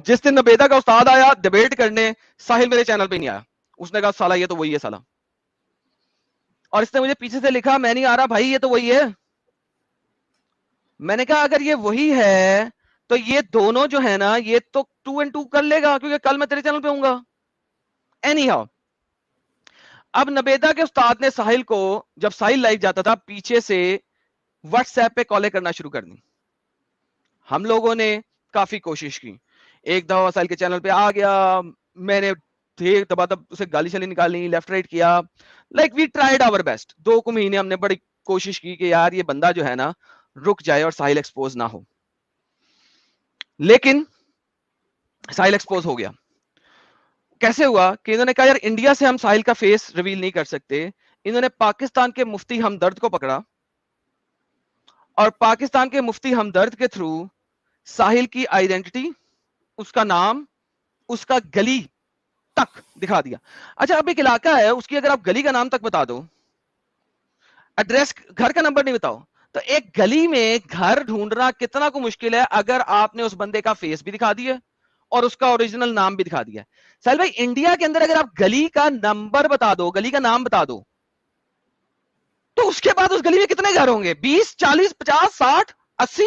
جس دن نبیدہ کا استاد آیا ڈیبیٹ کرنے, ساحل میرے چینل پہ نہیں آیا. اس نے کہا سالا یہ تو وہی ہے سالا. اور اس نے مجھے پیچھے سے لکھا میں نہیں آ رہا بھائی, یہ تو وہی ہے. میں نے کہا اگر یہ وہی ہے تو یہ دونوں جو ہے نا یہ تو 2 and 2 کر لے گا, کیونکہ کل میں تیرے چینل پہ ہوں گا. اینی ہاؤ, اب نبیدہ کے استاد نے ساحل کو, جب ساحل لائیو جاتا تھا, پیچھے سے واٹس ایپ پہ کالیں کرنا شروع کر دی. ہم لوگوں نے کافی کوشش کی. ایک دفعہ ساحل کے چینل پہ آ گیا, میں نے دبا دب اسے گالی شالی نکالی, لیفٹ رائٹ کیا. Like we tried our best. 2 مہینے ہم نے بڑی کوشش کی کہ یار یہ بندہ جو ہے نا رک جائے اور ساحل ایکسپوز نہ ہو. لیکن ساحل ایکسپوز ہو گیا. کیسے ہوا کہ انہوں نے کہا یار انڈیا سے ہم ساحل کا فیس ریویل نہیں کر سکتے. انہوں نے پاکستان کے مفتی ہمدرد کو پکڑا اور پاکستان کے مفتی ہمدرد کے تھرو ساحل کی آئیڈینٹی, اس کا نام, اس کا گلی تک دکھا دیا. اچھا اب ایک علاقہ ہے اس کی اگر آپ گلی کا نام تک بتا دو, ایڈریس, گھر کا نمبر نہیں بتاؤ, تو ایک گلی میں گھر ڈھونڈنا کتنا کو مشکل ہے اگر آپ نے اس بندے کا فیس بھی دکھا دیا اور اس کا اوریجنل نام بھی دکھا دیا. ساحل بھائی انڈیا کے اندر اگر آپ گلی کا نمبر بتا دو, گلی کا نام بتا دو, تو اس کے بعد اس گلی میں کتنے گھر ہوں گے؟ 20 40 50 60 80?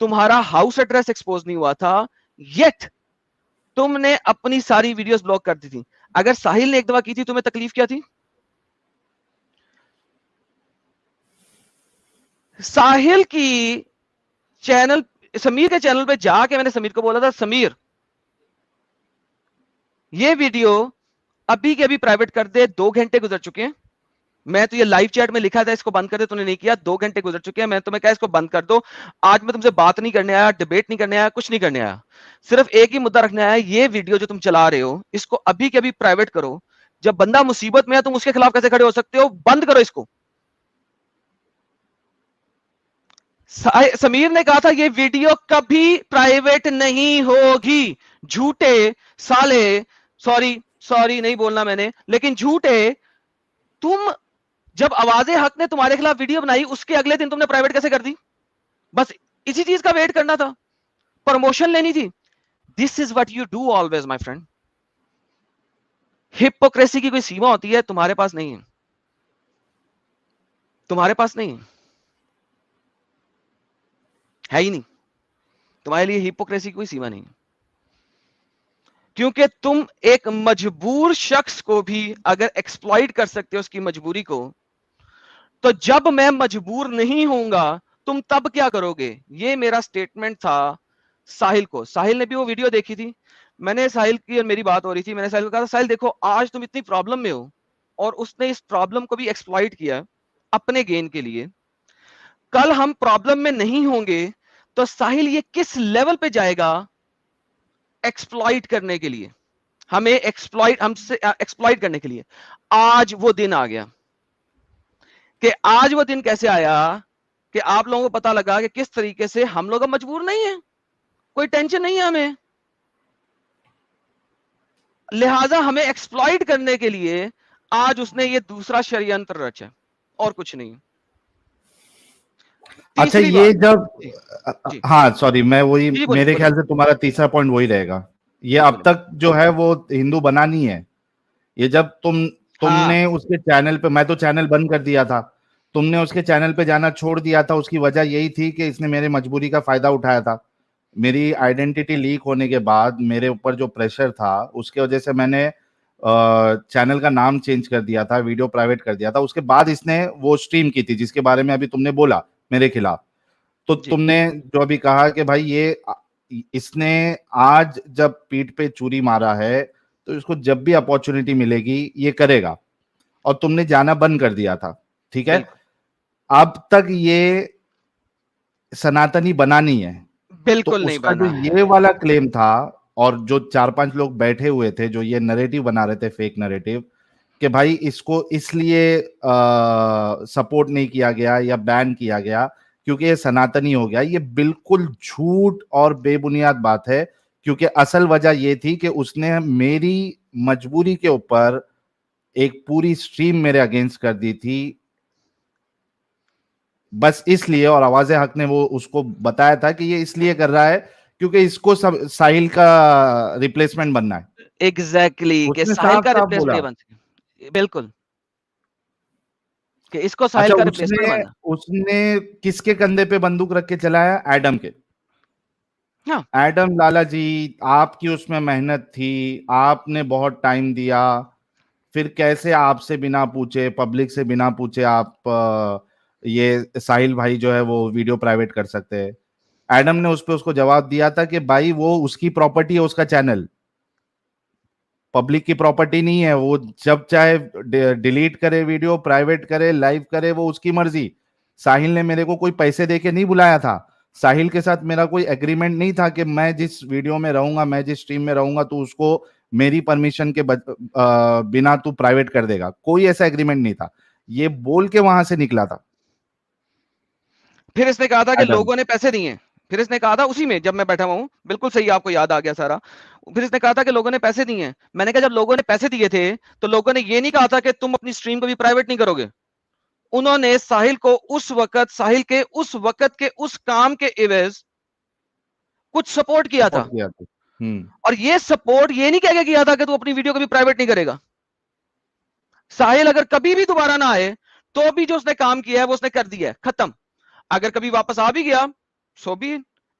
تمہارا ہاؤس ایڈریس ایکسپوز نہیں ہوا تھا, یٹ تم نے اپنی ساری ویڈیوز بلاک کر دی تھی. اگر ساحل نے ایک دفعہ کی تھی تمہیں تکلیف کیا تھی؟ ساحل کی چینل, سمیر کے چینل پہ جا کے میں نے سمیر کو بولا تھا, سمیر یہ ویڈیو ابھی کے ابھی پرائیویٹ کر دے, 2 گھنٹے گزر چکے ہیں. میں تو یہ لائیو چیٹ میں لکھا تھا اس کو بند کر دے, تو نے نہیں کیا. 2 گھنٹے گزر چکے ہیں, میں تمہیں کہا اس کو بند کر دو. آج میں تم سے بات نہیں کرنے آیا, ڈیبیٹ نہیں کرنے آیا, کچھ نہیں کرنے آیا, صرف ایک ہی مدعا رکھنے آیا, یہ ویڈیو جو تم چلا رہے ہو اس کو ابھی کے ابھی پرائیویٹ کرو. جب بندہ مصیبت میں ہے تم اس کے خلاف کیسے کھڑے ہو سکتے ہو؟ بند کرو اس کو. سمیر نے کہا تھا یہ ویڈیو کبھی پرائیویٹ نہیں ہوگی. جھوٹے سالے, سوری نہیں بولنا میں نے, لیکن جھوٹے. تم جب آواز حق نے تمہارے خلاف ویڈیو بنائی اس کے اگلے دن تم نے پرائیویٹ کیسے کر دی؟ بس اسی چیز کا ویٹ کرنا تھا, پروموشن لینی تھی. This is what you do always my friend. Hypocrisy کی کوئی سیما ہوتی ہے, تمہارے پاس نہیں ہے, تمہارے پاس نہیں ہے ہی نہیں. تمہارے لیے ہپوکریسی کی کوئی سیما نہیں, کیونکہ تم ایک مجبور شخص کو بھی اگر ایکسپلائٹ کر سکتے ہو اس کی مجبوری کو, تو جب میں مجبور نہیں ہوں گا تم تب کیا کرو گے؟ یہ میرا سٹیٹمنٹ تھا ساحل کو. ساحل نے بھی وہ ویڈیو دیکھی تھی. میں نے ساحل کی اور میری بات ہو رہی تھی, میں نے ساحل کو کہا تھا ساحل دیکھو آج تم اتنی پرابلم میں ہو, اور اس نے اس پرابلم کو بھی ایکسپلائٹ کیا اپنے گین کے لیے. کل ہم پرابلم میں نہیں ہوں گے تو ساحل یہ کس لیول پہ جائے گا ایکسپلائٹ کرنے کے لیے, ہمیں ایکسپلائٹ کرنے کے لیے. آج وہ دن آ گیا. کہ آج وہ دن کیسے آیا کہ آپ لوگوں کو پتا لگا کہ کس طریقے سے ہم لوگ مجبور نہیں ہیں, کوئی ٹینشن نہیں ہے ہمیں, لہذا ہمیں ایکسپلائٹ کرنے کے لیے آج اس نے یہ دوسرا شریانتر رچا, اور کچھ نہیں. اچھا تیسری یہ بات, جب ہاں سوری میں وہی جی بولیے, میرے خیال سے تمہارا تیسرا پوائنٹ وہی رہے گا. یہ اب تک جو ہے وہ ہندو بنا نہیں ہے. یہ جب تم نے اس کے چینل پہ, میں تو چینل بند کر دیا تھا, تم نے اس کے چینل پہ جانا چھوڑ دیا تھا. اس کی وجہ یہی تھی کہ اس نے میرے مجبوری کا فائدہ اٹھایا تھا. میری آئیڈینٹی لیک ہونے کے بعد میرے اوپر جو پریشر تھا اس کی وجہ سے میں نے چینل کا نام چینج کر دیا تھا, ویڈیو پرائیویٹ کر دیا تھا. اس کے بعد اس نے وہ سٹریم کی تھی جس کے بارے میں ابھی تم نے بولا میرے خلاف. تو تم نے جو ابھی کہا کہ بھائی یہ اس نے آج جب پیٹھ پہ چوری مارا ہے تو اس کو جب بھی اپورچونٹی ملے گی یہ کرے گا, اور تم نے جانا بند کر دیا تھا. ٹھیک ہے, اب تک یہ سناتنی بنا نہیں ہے. بالکل نہیں بنا. بنا. یہ والا کلیم تھا, اور جو 4-5 لوگ بیٹھے ہوئے تھے جو یہ نریٹو بنا رہے تھے, فیک نریٹو, کہ بھائی اس کو اس لیے سپورٹ نہیں کیا گیا یا بین کیا گیا کیونکہ یہ سناتنی ہو گیا. یہ بالکل جھوٹ اور بے بنیاد بات ہے, کیونکہ اصل وجہ یہ تھی کہ اس نے میری مجبوری کے اوپر ایک پوری سٹریم میرے اگینسٹ کر دی تھی, بس اس لیے. اور آواز حق نے وہ اس کو بتایا تھا کہ یہ اس لیے کر رہا ہے کیونکہ اس کو ساحل کا ریپلیسمنٹ بننا ہے. ایگزیکٹلی, کہ ساحل کا ریپلیسمنٹ بن سکے. بالکل, کہ اس کو ساحل کا ریپلیسمنٹ بننا. اس نے کس کے کندھے پہ بندوق رکھ کے چلایا؟ ایڈم کے. ایڈم لالا جی, آپ کی اس میں محنت تھی, آپ نے بہت ٹائم دیا, پھر کیسے آپ سے بنا پوچھے, پبلک سے بنا پوچھے آپ یہ ساحل بھائی جو ہے وہ ویڈیو پرائیویٹ کر سکتے ہیں؟ ایڈم نے اس پہ اس کو جواب دیا تھا کہ بھائی وہ اس کی پراپرٹی ہے, اس کا چینل پبلک کی پراپرٹی نہیں ہے. وہ جب چاہے ڈیلیٹ کرے ویڈیو, پرائیویٹ کرے, لائیو کرے, وہ اس کی مرضی. ساحل نے میرے کو کوئی پیسے دے کے نہیں بلایا تھا. ساحل کے ساتھ میرا کوئی ایگریمنٹ نہیں تھا کہ میں جس ویڈیو میں رہوں گا, میں جس سٹریم میں رہوں گا تو اس کو میری پرمیشن کے بنا تو پرائیویٹ کر دے گا. کوئی ایسا ایگریمنٹ نہیں تھا. یہ بول کے وہاں سے نکلا تھا. پھر اس نے کہا تھا کہ لوگوں نے پیسے دیے. پھر اس نے کہا تھا اسی میں جب میں بیٹھا ہوا ہوں, بالکل صحیح, آپ کو یاد آ گیا سارا. پھر اس نے کہا تھا کہ لوگوں نے پیسے دیے ہیں. میں نے کہا جب لوگوں نے پیسے دیے تھے تو لوگوں نے یہ نہیں کہا تھا کہ تم اپنی سٹریم کو بھی پرائیویٹ نہیں کرو گے. انہوں نے ساحل کو اس وقت, ساحل کے اس وقت کے اس کام کے عوض کچھ سپورٹ کیا تھا. اور یہ سپورٹ یہ نہیں کہہ کے کیا تھا کہ تو اپنی ویڈیو کو بھی پرائیویٹ نہیں کرے گا. ساحل اگر کبھی بھی دوبارہ نہ آئے تو بھی جو اس نے کام کیا ہے وہ اس نے کر دیا ہے, ختم. اگر کبھی واپس آ بھی گیا سو بھی,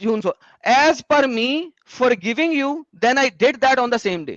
June so as per me forgiving you then I did that on the same day।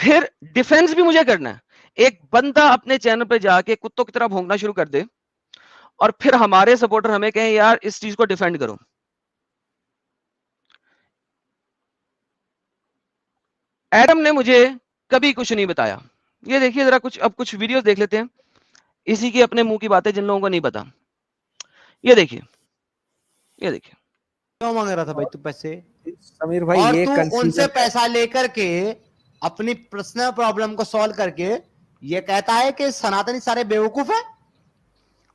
پھر ڈیفینس بھی مجھے کرنا ہے. ایک بندہ اپنے چینل پہ جا کے کتوں کی طرح بھونکنا شروع کر دے اور پھر ہمارے سپورٹر ہمیں کہیں یار اس چیز کو ڈیفینڈ کرو. ایڈم نے مجھے کبھی کچھ نہیں بتایا. یہ دیکھیے ذرا کچھ ویڈیوز دیکھ لیتے ہیں اسی کی اپنے منہ کی باتیں جن لوگوں کو نہیں پتا. یہ دیکھیے کیوں مانگ رہا تھا بھائی تو پیسے؟ سمیر بھائی اور یہ تو ان سے پیسہ لے کر کے اپنی پرسنل پرابلم کو سالو کر کے یہ کہتا ہے کہ سناتنی سارے بیوقوف ہیں.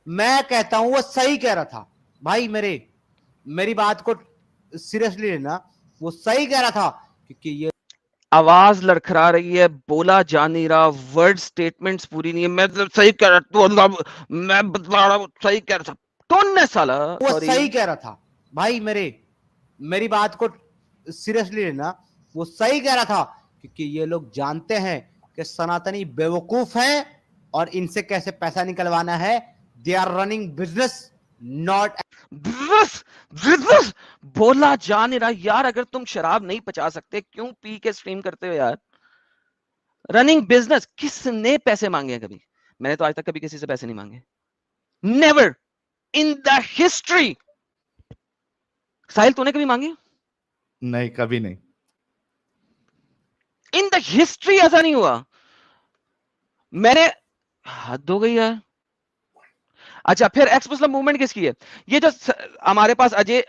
میں کہتا ہوں وہ صحیح کہہ رہا تھا بھائی. میری بات کو سیریسلی لینا, وہ صحیح کہہ رہا تھا کیونکہ یہ آواز لڑکھڑا رہی ہے, بولا جا نہیں رہا, ورڈ سٹیٹمنٹس پوری نہیں ہے. میں صحیح کہہ رہا تو اللہ میں بتلا رہا ہوں صحیح کہہ رہا تھا. کون نے سالا وہ صحیح کہہ رہا تھا بھائی. میری بات کو سیریسلی لینا, وہ صحیح کہہ رہا تھا کیونکہ یہ لوگ جانتے ہیں کہ سناتنی بیوقوف ہیں اور ان سے کیسے پیسہ نکلوانا ہے. They are running business not business. بولا جا نہیں رہا یار. اگر تم شراب نہیں پچا سکتے کیوں پی کے سٹریم کرتے ہو یار؟ Running business. کس نے پیسے مانگے ہیں کبھی؟ میں نے تو آج تک کبھی کسی سے پیسے نہیں مانگے. Never in the history. ساحل تو نے کبھی مانگی؟ نہیں, کبھی نہیں. ان دا ہسٹری ایسا نہیں ہوا. میں نے حد ہو گئی یار. اچھا پھر ایکس مسلم موومنٹ کس کی ہے؟ یہ جو ہمارے پاس اجے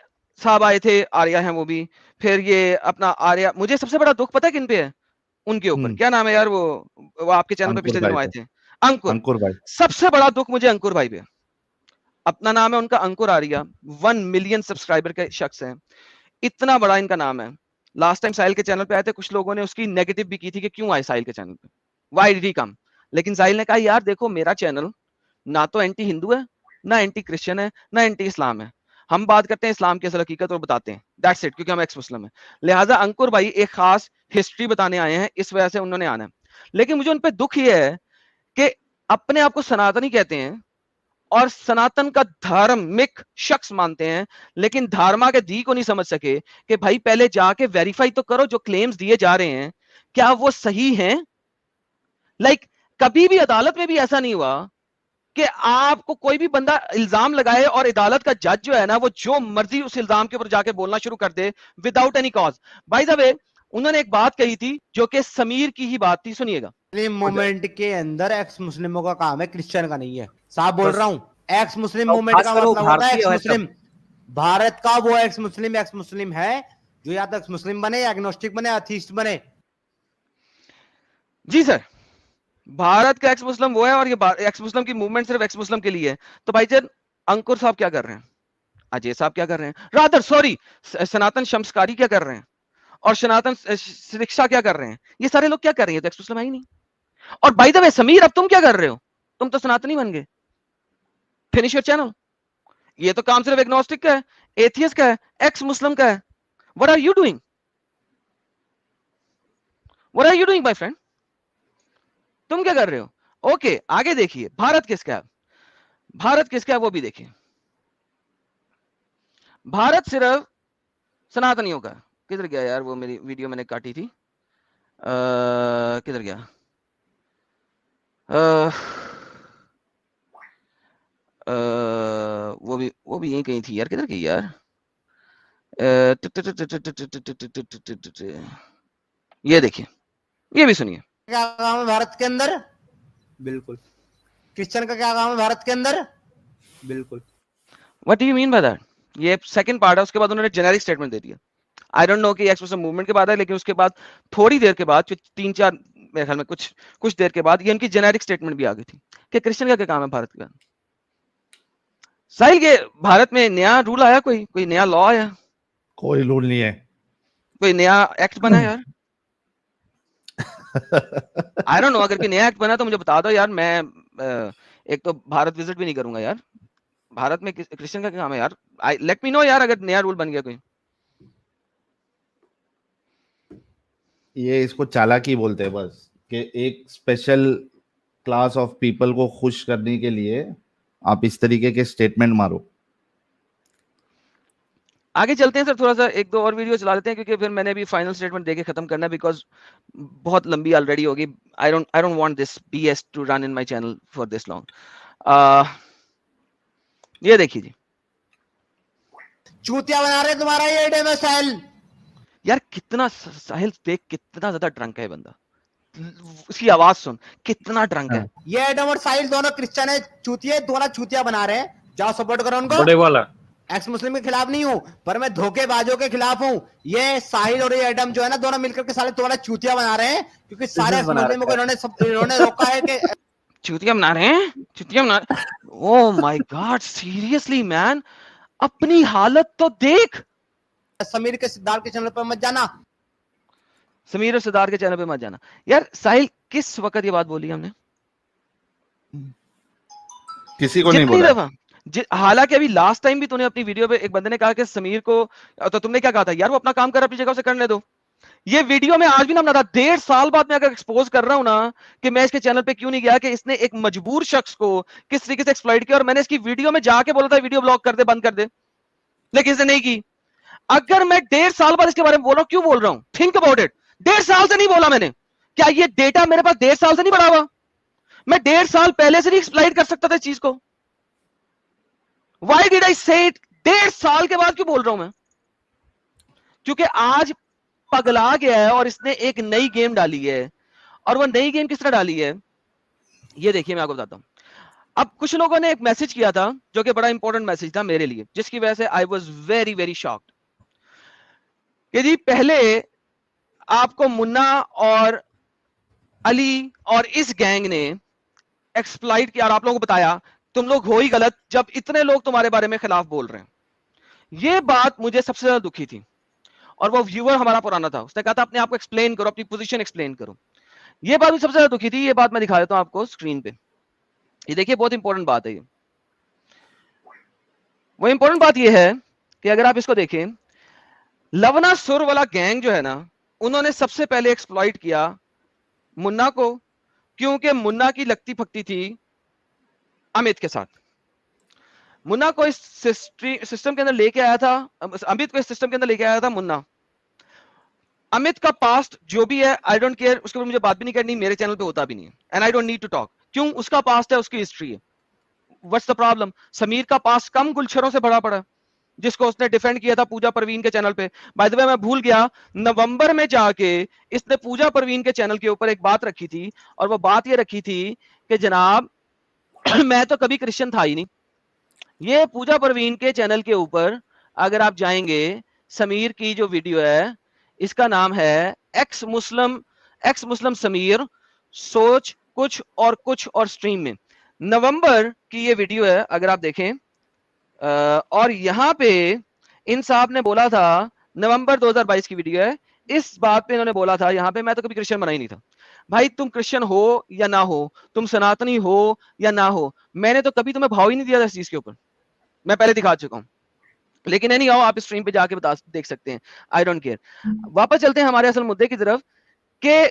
صاحب آئے تھے, آریا ہیں وہ بھی, پھر یہ اپنا آریا. مجھے سب سے بڑا دکھ پتا کن پہ ہے؟ ان کے اوپر. کیا نام ہے یار وہ آپ کے چینل پہ پچھلے دنوں آئے تھے, انکر بھائی. سب سے بڑا دکھ مجھے انکر بھائی پہ. اپنا نام ہے ان کا انکر آریا, 1 ملین سبسکرائبر کے شخص ہیں. اتنا بڑا ان کا نام ہے. لاسٹ ٹائم ساحل کے چینل پہ آئے تھے, کچھ لوگوں نے اس کی نیگیٹو بھی کی تھی کہ کیوں آئے ساحل کے چینل پہ, وائی ڈڈ ہی کم. لیکن ساحل نے کہا یار دیکھو میرا چینل نہ تو اینٹی ہندو ہے, نہ اینٹی کرسچن ہے, نہ اینٹی اسلام ہے. ہم بات کرتے ہیں اسلام کی اصل حقیقت اور بتاتے ہیں, دیٹس اٹ, کیونکہ ہم ایکس مسلم ہیں. لہٰذا انکر بھائی ایک خاص ہسٹری بتانے آئے ہیں, اس وجہ سے انہوں نے آنا ہے. لیکن مجھے ان پہ دکھ یہ ہے کہ اپنے آپ کو سناتنی کہتے ہیں اور سناتن کا دھارمک شخص مانتے ہیں, لیکن دھارما کے دی کو نہیں سمجھ سکے کہ بھائی پہلے جا کے ویریفائی تو کرو جو کلیمز دیے جا رہے ہیں کیا وہ صحیح ہیں. لائک کبھی بھی عدالت میں بھی ایسا نہیں ہوا کہ آپ کو کوئی بھی بندہ الزام لگائے اور عدالت کا جج جو ہے نا وہ جو مرضی اس الزام کے اوپر جا کے بولنا شروع کر دے without any cause. By the way انہوں نے ایک بات کہی تھی جو کہ سمیر کی ہی بات تھی, سنیے گا. مسلم موومنٹ کے اندر ایکس مسلموں کا کام ہے, کرسچن کا نہیں ہے. صاحب بول رہا ہوں, ایکس مسلم موومنٹ کا مطلب ہوتا ہے ایکس مسلم. بھارت کا وہ ایکس مسلم ہے جو یا تو ایکس مسلم بنے, یا ایگنوسٹک بنے, ایتھیسٹ بنے. جی سر, بھارت کا ایکس مسلم وہ ہے اور یہ ایکس مسلم کی موومنٹ صرف ایکس مسلم کے لیے ہے. تو بھائی جان انکر صاحب کیا کر رہے ہیں, اجے صاحب کیا کر رہے ہیں, رادر سوری سناتن شمسکاری کیا کر رہے ہیں, اور سناتن شکشا کیا کر رہے ہیں, یہ سارے لوگ کیا کر رہے ہیں؟ تو ایکس مسلم ہے ہی نہیں. اور بائی دا وے سمیر اب تم کیا کر رہے ہو؟ تم تو سناتنی بن گئے. Finish your channel. یہ تو کام صرف ایگنوسٹک کا ہے, ایتھیسٹ کا ہے, ایکس مسلم کا ہے. What are you doing? What are you doing, my friend? تم کیا کر رہے ہو؟ اوکے آگے دیکھیے بھارت کس کا ہے, بھارت کس کا ہے وہ بھی دیکھیے. بھارت صرف سناتنیوں کا. کدھر گیا یار وہ میری ویڈیو میں نے کاٹی تھی, کدھر گیا؟ وہ بھی یہیں کہیں تھی یار, کدھر گئی یار؟ یہ دیکھیے, یہ بھی سنیے. کیا کام ہے بھارت کے اندر؟ بالکل. کرسچن کا کیا کام ہے بھارت کے اندر؟ بالکل. What do you mean by that? یہ سیکنڈ پارٹ ہے, اس کے بعد انہوں نے جنیرک اسٹیٹمنٹ دے دیا. آئی ڈونٹ نو کہ ایکس مسلم موومنٹ کے بعد ہے, لیکن اس کے بعد تھوڑی دیر کے بعد 3-4 میرے خیال میں کچھ دیر کے بعد یہ ان کی جنیرک اسٹیٹمنٹ بھی آ گئی تھی کہ کرسچن کا کیا کام ہے بھارت کا. ساحل کے بھارت میں نیا رول آیا, کوئی نیا لا آیا؟ کوئی رول نہیں ہے, کوئی نیا ایکٹ بنا یار؟ آئی ڈونٹ نو, اگر کوئی نیا ایکٹ بنا تو مجھے بتا دو یار. میں ایک تو بھارت وزٹ بھی نہیں کروں گا یار. بھارت میں کرسچن کا کیا کام ہے یار؟ لیٹ می نو یار اگر نیا رول بن گیا کوئی. یہ اس کو چالاکی بولتے ہیں بس, کہ ایک اسپیشل کلاس آف پیپل کو خوش کرنے کے لیے آپ اس طریقے کے اسٹیٹمنٹ مارو. آگے چلتے ہیں سر, تھوڑا سا ایک دو اور ویڈیو چلا لیتے ہیں کیونکہ پھر میں نے بھی فائنل اسٹیٹمنٹ دے کے ختم کرنا ہے, بیکاز بہت لمبی آلریڈی ہوگی. I don't want this BS to run in my channel for this long. یہ دیکھیے جی, چوتیا بنا رہے تمہارا یہ ایڈم ہے ساحل. یار کتنا ساحل دیکھ, کتنا زیادہ ڈرنک ہے بندہ, اس کی آواز سن کتنا ڈرنک ہے. یہ ایڈم اور ساحل دونوں کرسچن ہے, چوتیا دونوں چوتیا بنا رہے ہیں. جاؤ سپورٹ کرو ان کو. بڑے والا ایکس مسلم کے خلاف نہیں ہوں, پر میں دھوکے بازوں کے خلاف ہوں. یہ ساحل اور یہ ایڈم جو ہے نا دونوں مل کر کے سارے تمہارا چوتیا بنا رہے ہیں, کیونکہ سارے ایکس مسلموں کو انہوں نے روکا ہے کہ چوتیا بنا رہے ہیں, چوتیا بنا رہے. او مائی گاڈ, سیریسلی مین, اپنی حالت تو دیکھ. سمیر کے سدھار کے چینل پر مت جانا, سمیر اور سدھار کے چینل پہ مت جانا. یار ساحل کس وقت یہ بات بولی ہم نے؟ کسی کو نہیں جتنی بولا. دفعہ, حالانکہ ابھی لاسٹ ٹائم بھی تو نے اپنی ویڈیو پہ ایک بندے نے کہا کہ سمیر کو, تو تم نے کیا کہا تھا یار وہ اپنا کام کر اپنی جگہ سے کرنے دو. یہ ویڈیو میں آج بھی نہ بنا تھا, 1.5 سال بعد میں اگر ایکسپوز کر رہا ہوں نا کہ میں اس کے چینل پہ کیوں نہیں گیا, کہ اس نے ایک مجبور شخص کو کس طریقے سے ایکسپلائٹ کیا, اور میں نے اس کی ویڈیو میں جا کے بولا تھا ویڈیو بلاک کر دے, بند کر دے, لیکن اس نے نہیں کی. اگر میں 1.5 سال بعد اس کے بارے میں بول رہا ہوں, کیوں بول رہا ہوں, تھنک اباؤٹ اٹ. 1.5 سال سے نہیں بولا میں نے, کیا یہ ڈیٹا میرے پاس 1.5 سال سے نہیں بڑھا ہوا؟ میں 1.5 سال پہلے سے نہیں ایکسپلائٹ کر سکتا تھا اس چیز کو؟ Why did I say it 1.5 سال کے بعد کیوں بول رہا ہوں میں؟ کیونکہ آج پگلا گیا ہے اور اس نے ایک نئی گیم ڈالی ہے. اور وہ نئی گیم کس طرح ڈالی ہے یہ دیکھیے, میں آپ کو بتاتا ہوں. اب کچھ لوگوں نے ایک میسج کیا تھا جو کہ بڑا امپورٹنٹ میسج تھا میرے لیے, جس کی وجہ سے I was very very shocked کہ جی پہلے آپ کو منا اور علی اور اس گینگ نے ایکسپلائٹ کیا اور آپ لوگوں کو بتایا تم لوگ ہو ہی غلط جب اتنے لوگ تمہارے بارے میں خلاف بول رہے ہیں. یہ بات مجھے سب سے زیادہ دکھی تھی, اور وہ ویور ہمارا پرانا تھا, اس نے کہا تھا اپنے آپ کو ایکسپلین کرو, اپنی پوزیشن ایکسپلین کرو. یہ بات مجھے سب سے زیادہ دکھی تھی. یہ بات میں دکھا دیتا ہوں آپ کو اسکرین پہ, یہ دیکھیے بہت امپورٹنٹ بات ہے. یہ وہ امپورٹنٹ بات یہ ہے کہ اگر آپ اس کو دیکھیں, لونا سر والا گینگ جو ہے نا, انہوں نے سب سے پہلے ایکسپلائٹ کیا منا کو, کیونکہ منا کی لگتی پھکتی تھی امیت کے ساتھ. منا کو اس سسٹم کے اندر لے کے آیا تھا, امیت کو اس سسٹم کے اندر لے کے آیا تھا منا. امیت کا پاسٹ جو بھی ہے آئی ڈونٹ کیئر, اس کے اوپر مجھے بات بھی نہیں کرنی, میرے چینل پہ ہوتا بھی نہیں ہے, and I don't need to talk. کیوں؟ اس کا پاسٹ ہے, اس کی ہسٹری ہے. What's the problem? سمیر کا پاسٹ کم گلچھروں سے بھرا پڑا, جس کو اس نے ڈیفینڈ کیا تھا پوجا پروین کے چینل پہ. بائی دا وے میں بھول گیا, نومبر میں جا کے اس نے پوجا پروین کے چینل کے اوپر ایک بات رکھی تھی, اور وہ بات یہ رکھی تھی کہ جناب میں تو کبھی کرسچن تھا ہی نہیں. یہ پوجا پروین کے چینل کے اوپر اگر آپ جائیں گے, سمیر کی جو ویڈیو ہے اس کا نام ہے ایکس مسلم سمیر سوچ کچھ اور سٹریم میں, نومبر کی یہ ویڈیو ہے اگر آپ دیکھیں. اور یہاں پہ ان صاحب نے بولا تھا, نومبر 2022 کی ویڈیو ہے, اس بات پہ انہوں نے بولا تھا یہاں پہ, میں تو کبھی کرسچن بنا ہی نہیں تھا. بھائی تم کرسچن ہو یا نہ ہو, تم سناتنی ہو یا نہ ہو, میں نے تو کبھی تمہیں بھاؤ ہی نہیں دیا تھا اس چیز کے اوپر, میں پہلے دکھا چکا ہوں. لیکن نہیں آؤ, آپ اسٹریم پہ جا کے دیکھ سکتے ہیں, آئی ڈونٹ کیئر. واپس چلتے ہیں ہمارے اصل مدعے کی طرف کہ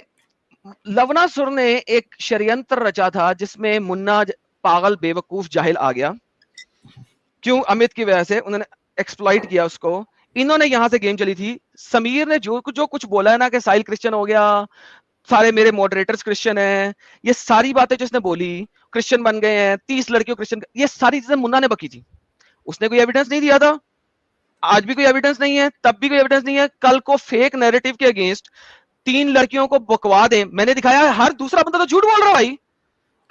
لونا سر نے ایک شریانتر رچا تھا جس میں منا پاگل بے وقوف جاہل آ گیا. کیوں؟ امیت کی وجہ سے انہوں نے ایکسپلائٹ کیا اس کو. انہوں نے یہاں سے گیم چلی تھی. سمیر نے جو کچھ بولا ہے نا کہ ساحل کرسچن ہو گیا, سارے میرے ماڈریٹرز کرسچن ہیں, یہ ساری باتیں جو اس نے بولی, کرسچن بن گئے ہیں 30 لڑکیوں کرسچن, یہ ساری چیزیں منا نے بکی تھی. اس نے کوئی ایویڈنس نہیں دیا تھا, آج بھی کوئی ایویڈنس نہیں ہے, تب بھی کوئی ایویڈنس نہیں ہے. کل کو فیک نیریٹو کے اگینسٹ 3 لڑکیوں کو بکوا دیں, میں نے دکھایا, ہر دوسرا بندہ تو جھوٹ بول رہا بھائی.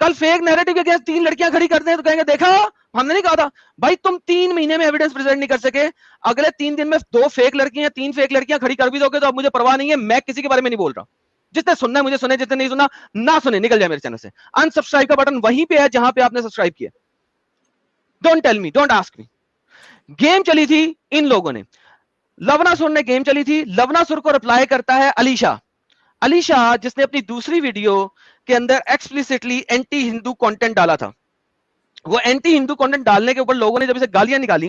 کل فیک نیریٹو کے اگینسٹ 3 لڑکیاں کھڑی کر دیں تو کہیں گے دیکھا ہم نے نہیں کہا تھا. بھائی تم 3 مہینے میں ایویڈنس پریزنٹ نہیں کر سکے, اگلے 3 دن میں 2 فیک لڑکیاں 3 فیک لڑکیاں کھڑی کر بھی دو گے تو اب مجھے پرواہ نہیں ہے, میں کسی کے بارے میں نہیں بول رہا. جس نے سننا ہے مجھے سنے, جس نے نہیں سنا نہ سنے, نکل جائے میرے چینل سے. ان سبسکرائب کا بٹن وہیں پہ ہے جہاں پہ آپ نے سبسکرائب کیا. Don't tell me, don't ask me. Game چلی تھی ان لوگوں نے, لونا سر نے گیم چلی تھی. لونا سر کو رپلائی کرتا ہے علی شاہ. علی شاہ جس نے اپنی دوسری ویڈیو کے اندر ایکسپلیسٹلی اینٹی ہندو کنٹینٹ ڈالا تھا, وہ اینٹی ہندو کنٹینٹ ڈالنے کے اوپر لوگوں نے جب اسے گالیاں نکالی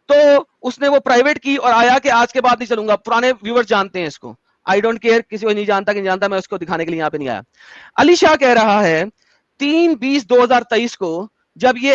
تو اس نے وہ پرائیویٹ کی اور آیا کہ آج کے بعد نہیں چلوں گا. پرانے ویور جانتے ہیں اس کو, آئی ڈونٹ کیئر, کسی کو نہیں جانتا کہ نہیں جانتا, میں اس کو دکھانے کے لیے یہاں پہ نہیں آیا. علی شاہ کہہ رہا ہے 3/20/2023 کو جب یہ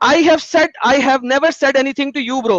I have never said anything to you bro.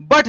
but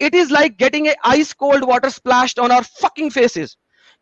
it is like getting a ice cold water splashed on our fucking faces.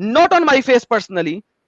Not on my face personally,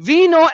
We know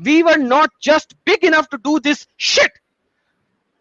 We were not just big enough to do this shit.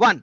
1,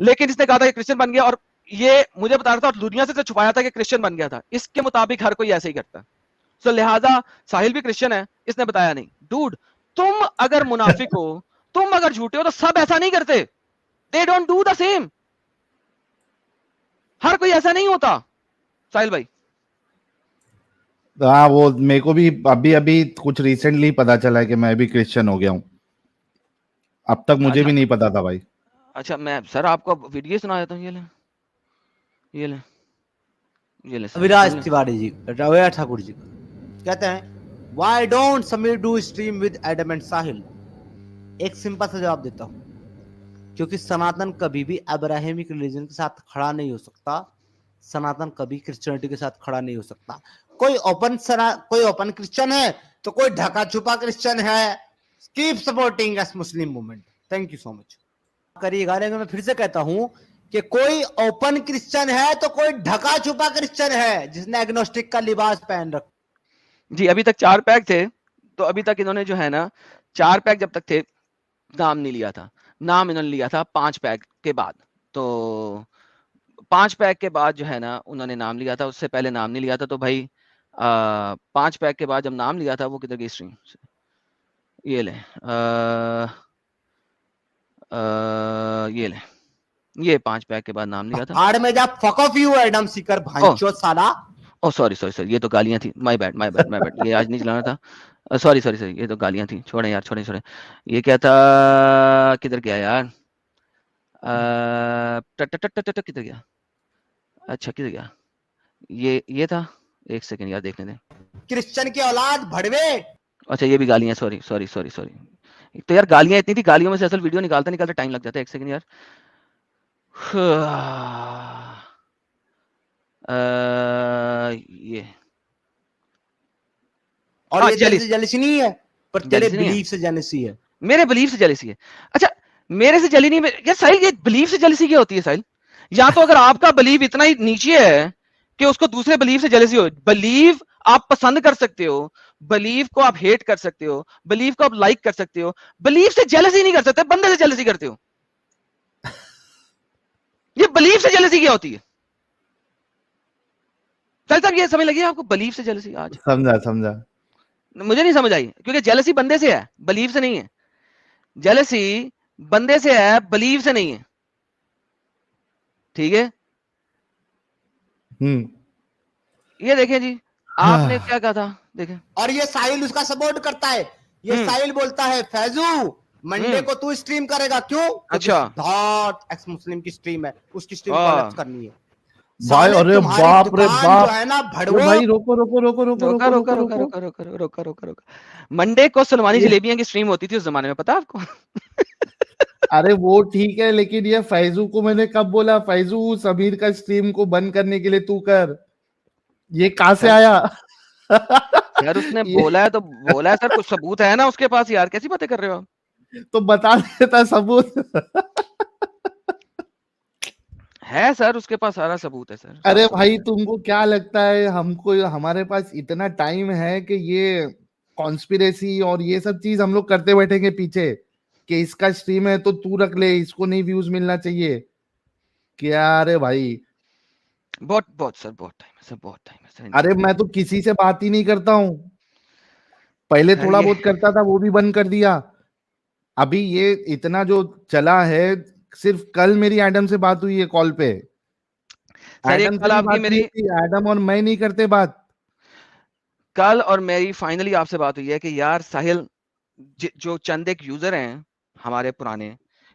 لیکن اس نے کہا تھا کہ Christian بن گیا, اور یہ مجھے بتا رہا تھا اور دنیا سے چھپایا تھا کہ کرسچن بن گیا تھا. اس کے مطابق ہر کوئی ایسے ہی کرتا ہے. سو لہذا ساحل بھی کرسچن ہے, اس نے بتایا نہیں. ڈوڈ, تم اگر منافق ہو, تم اگر جھوٹے ہو, تو سب ایسا نہیں کرتے. They don't do the same. ہر کوئی ایسا نہیں ہوتا ساحل بھائی. ہاں وہ میرے کو بھی ابھی کچھ ریسنٹلی پتا چلا ہے کہ میں بھی کرسچن ہو گیا ہوں, اب تک مجھے بھی نہیں پتا تھا بھائی. اچھا میں سر آپ کو ویڈیو سنا دیتا ہوں, یہ لیں ابھیراج تیواری جی, رویا ٹھاکر جی کہتے ہیں why don't Sameer do stream with Adam and Sahil. ایک سمپل سا جواب دیتا ہوں, کیونکہ سناتن کبھی بھی ابراہیمک ریلیجن کے ساتھ کھڑا نہیں ہو سکتا, سناتن کبھی کرسچینٹی کے ساتھ کھڑا نہیں ہو سکتا. کوئی اوپن کرسچن ہے تو کوئی ڈھکا چھپا کرسچن ہے. کیپ سپورٹنگ اس مسلم movement. Thank you so much. کریے گا, لیکن میں پھر سے کہتا ہوں کہ کوئی اوپن کرسچن ہے تو کوئی ڈھکا چھپا کرسچن ہے جس نے ایگنوسٹک کا لباس پہن رکھا. جی ابھی تک 4 پیک تھے, تو ابھی تک انہوں نے جو ہے نا 4 پیک جب تک تھے نام نہیں لیا تھا. نام انہوں نے لیا تھا 5 پیک کے بعد. تو 5 پیک کے بعد جو ہے نا انہوں نے نام لیا تھا, اس سے پہلے نام نہیں لیا تھا. تو بھائی 5 پیک کے بعد جب نام لیا تھا وہ کدھر گئی اسٹریم, یہ لیں یہ لیں, یہ 5 پیک کے بعد نام لیا تھا. آڑ میں جا فک آف یو ایڈم سیکر بھائنچو سالا. او سوری یہ تو گالیاں تھیں, مائی بیڈ, یہ آج نہیں چلانا تھا. سوری یہ تو گالیاں تھیں. چھوڑیں یار, چھوڑیں. یہ کیا تھا, کدھر گیا یار, کدھر گیا, اچھا کدھر گیا, یہ تھا. ایک سیکنڈ یار دیکھنے دیں. کرسچن کی اولاد بھڑوے. اچھا یہ بھی گالیاں, سوری. تو یار گالیاں اتنی تھی, گالیوں میں سے اصل ویڈیو نکالتے ٹائم لگ جاتا ہے. ایک سیکنڈ یار. یہ اور یہ تیرے سے جیلسی نہیں ہے, پر تیرے بلیف سے جیلسی ہے. میرے بلیف سے جیلسی ہے. اچھا میرے سے جلی نہیں یار ساحل, یہ بلیف سے جیلسی کیا ہوتی ہے ساحل؟ یا تو اگر آپ کا بلیف اتنا ہی نیچے ہے کہ اس کو دوسرے بلیف سے جیلسی ہو. بلیف آپ پسند کر سکتے ہو, بلیف کو آپ ہیٹ کر سکتے ہو, بلیف کو آپ لائک کر سکتے ہو, بلیف سے جیلسی نہیں کر سکتے, بندے سے جیلسی کرتے ہو. یہ بلیف سے جیلسی کیا ہوتی ہے ساحل صاحب؟ یہ سمجھ لگی آپ کو بلیف سے جیلسی؟ آج سمجھا مجھے نہیں سمجھ آئی, کیونکہ جیلسی بندے سے ہے, بلیف سے نہیں ہے. جیلسی بندے سے ہے, بلیف سے نہیں ہے. ٹھیک ہے, یہ دیکھیں جی آپ نے کیا کہا تھا, دیکھیں. اور یہ ساحل اس کا سپورٹ کرتا ہے. یہ ساحل بولتا ہے فیضو منڈے کو تو اسٹریم کرے گا, کیوں؟ اچھا دھات ایکس مسلم کی اسٹریم ہے, اس کی اسٹریم کالپس کرنی ہے. بھائی ارے باپ رے باپ, جو ہے نا بھڑوو. بھائی روکو. منڈے کو سلمانی جلیبیاں کی اسٹریم ہوتی تھی اس زمانے میں, پتا آپ کو؟ ارے وہ ٹھیک ہے, لیکن یہ فیضو کو میں نے کب بولا فیضو سمیر کا اسٹریم کو بند کرنے کے لیے تو کر, یہ کہاں سے آیا؟ یار اس نے بولا ہے تو بولا ہے سر, کچھ ثبوت ہے نا اس کے پاس. یار کیسی باتیں کر رہے ہو آپ؟ تو بتا دیتا ثبوت. ہے سر اس کے پاس سارا ثبوت ہے سر. ارے بھائی تم کو کیا لگتا ہے ہم کو, ہمارے پاس اتنا ٹائم ہے کہ یہ کانسپیریسی اور یہ سب چیز ہم لوگ کرتے بیٹھیں گے پیچھے کہ اس کا اسٹریم ہے تو تو رکھ لے, اس کو نہیں ویوز ملنا چاہیے کیا؟ ارے بھائی بہت سر, بہت ٹائم ہے سر, بہت ٹائم ہے سر. ارے میں تو کسی سے بات ہی نہیں کرتا ہوں, پہلے تھوڑا بہت کرتا تھا, وہ بھی بند کر دیا. ابھی یہ اتنا جو چلا ہے, صرف کل میری ایڈم سے بات ہوئی ہے کال پہ. ایڈم اور میں نہیں کرتے بات. کل اور میری فائنلی آپ سے بات ہوئی ہے کہ یار ساحل جو چند ایک یوزر ہیں ہمارے پرانے,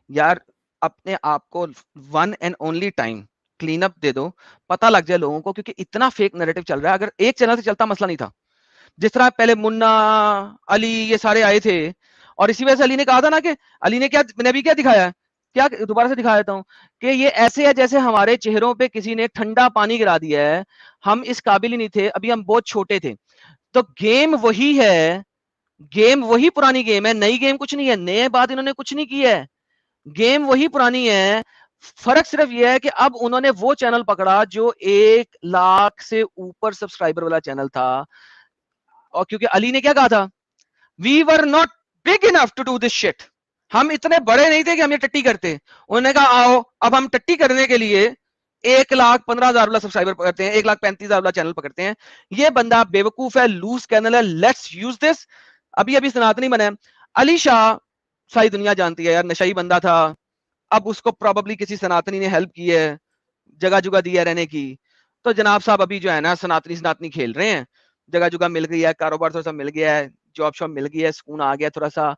یار اپنے آپ کو one and only time clean up دے دو, پتہ لگ جائے لوگوں کو, کیونکہ اتنا فیک نیریٹو چل رہا ہے. اگر ایک چینل سے چلتا مسئلہ نہیں تھا, جس طرح پہلے منا علی یہ سارے آئے تھے, اور اسی وجہ سے علی نے کہا تھا نا کہ علی نے کیا دکھایا, کیا دوبارہ سے دکھا دیتا ہوں کہ یہ ایسے ہے جیسے ہمارے چہروں پہ کسی نے ٹھنڈا پانی گرا دیا ہے. ہم اس قابل ہی نہیں تھے, ابھی ہم بہت چھوٹے تھے. تو گیم وہی ہے, گیم وہی پرانی گیم ہے, نئی گیم کچھ نہیں ہے, نئے بات انہوں نے کچھ نہیں کی ہے, گیم وہی پرانی ہے. فرق صرف یہ ہے کہ اب انہوں نے وہ چینل پکڑا جو 1 لاکھ سے اوپر سبسکرائبر والا چینل تھا. اور کیونکہ علی نے کیا کہا تھا, we were not big enough to do this shit, ہم اتنے بڑے نہیں تھے کہ ہم یہ ٹٹی کرتے. انہوں نے کہا آؤ اب ہم ٹٹی کرنے کے لیے 1,15,000 والا سبسکرائبر پکڑتے ہیں, 1,35,000 والا چینل پکڑتے ہیں. یہ بندہ بیوقوف ہے, لوز کینل ہے. Let's use this. ابھی سناتنی بنا ہے. علی شاہ ساری دنیا جانتی ہے یار, نشئی بندہ تھا. اب اس کو پروبیبلی کسی سناتنی نے ہیلپ کی ہے, جگہ جگہ دی ہے رہنے کی. تو جناب صاحب ابھی جو ہے نا سناتنی کھیل رہے ہیں, جگہ جگہ مل گئی ہے, کاروبار تھوڑا سا مل گیا ہے, جاب شاپ مل گئی ہے, سکون آ گیا تھوڑا سا.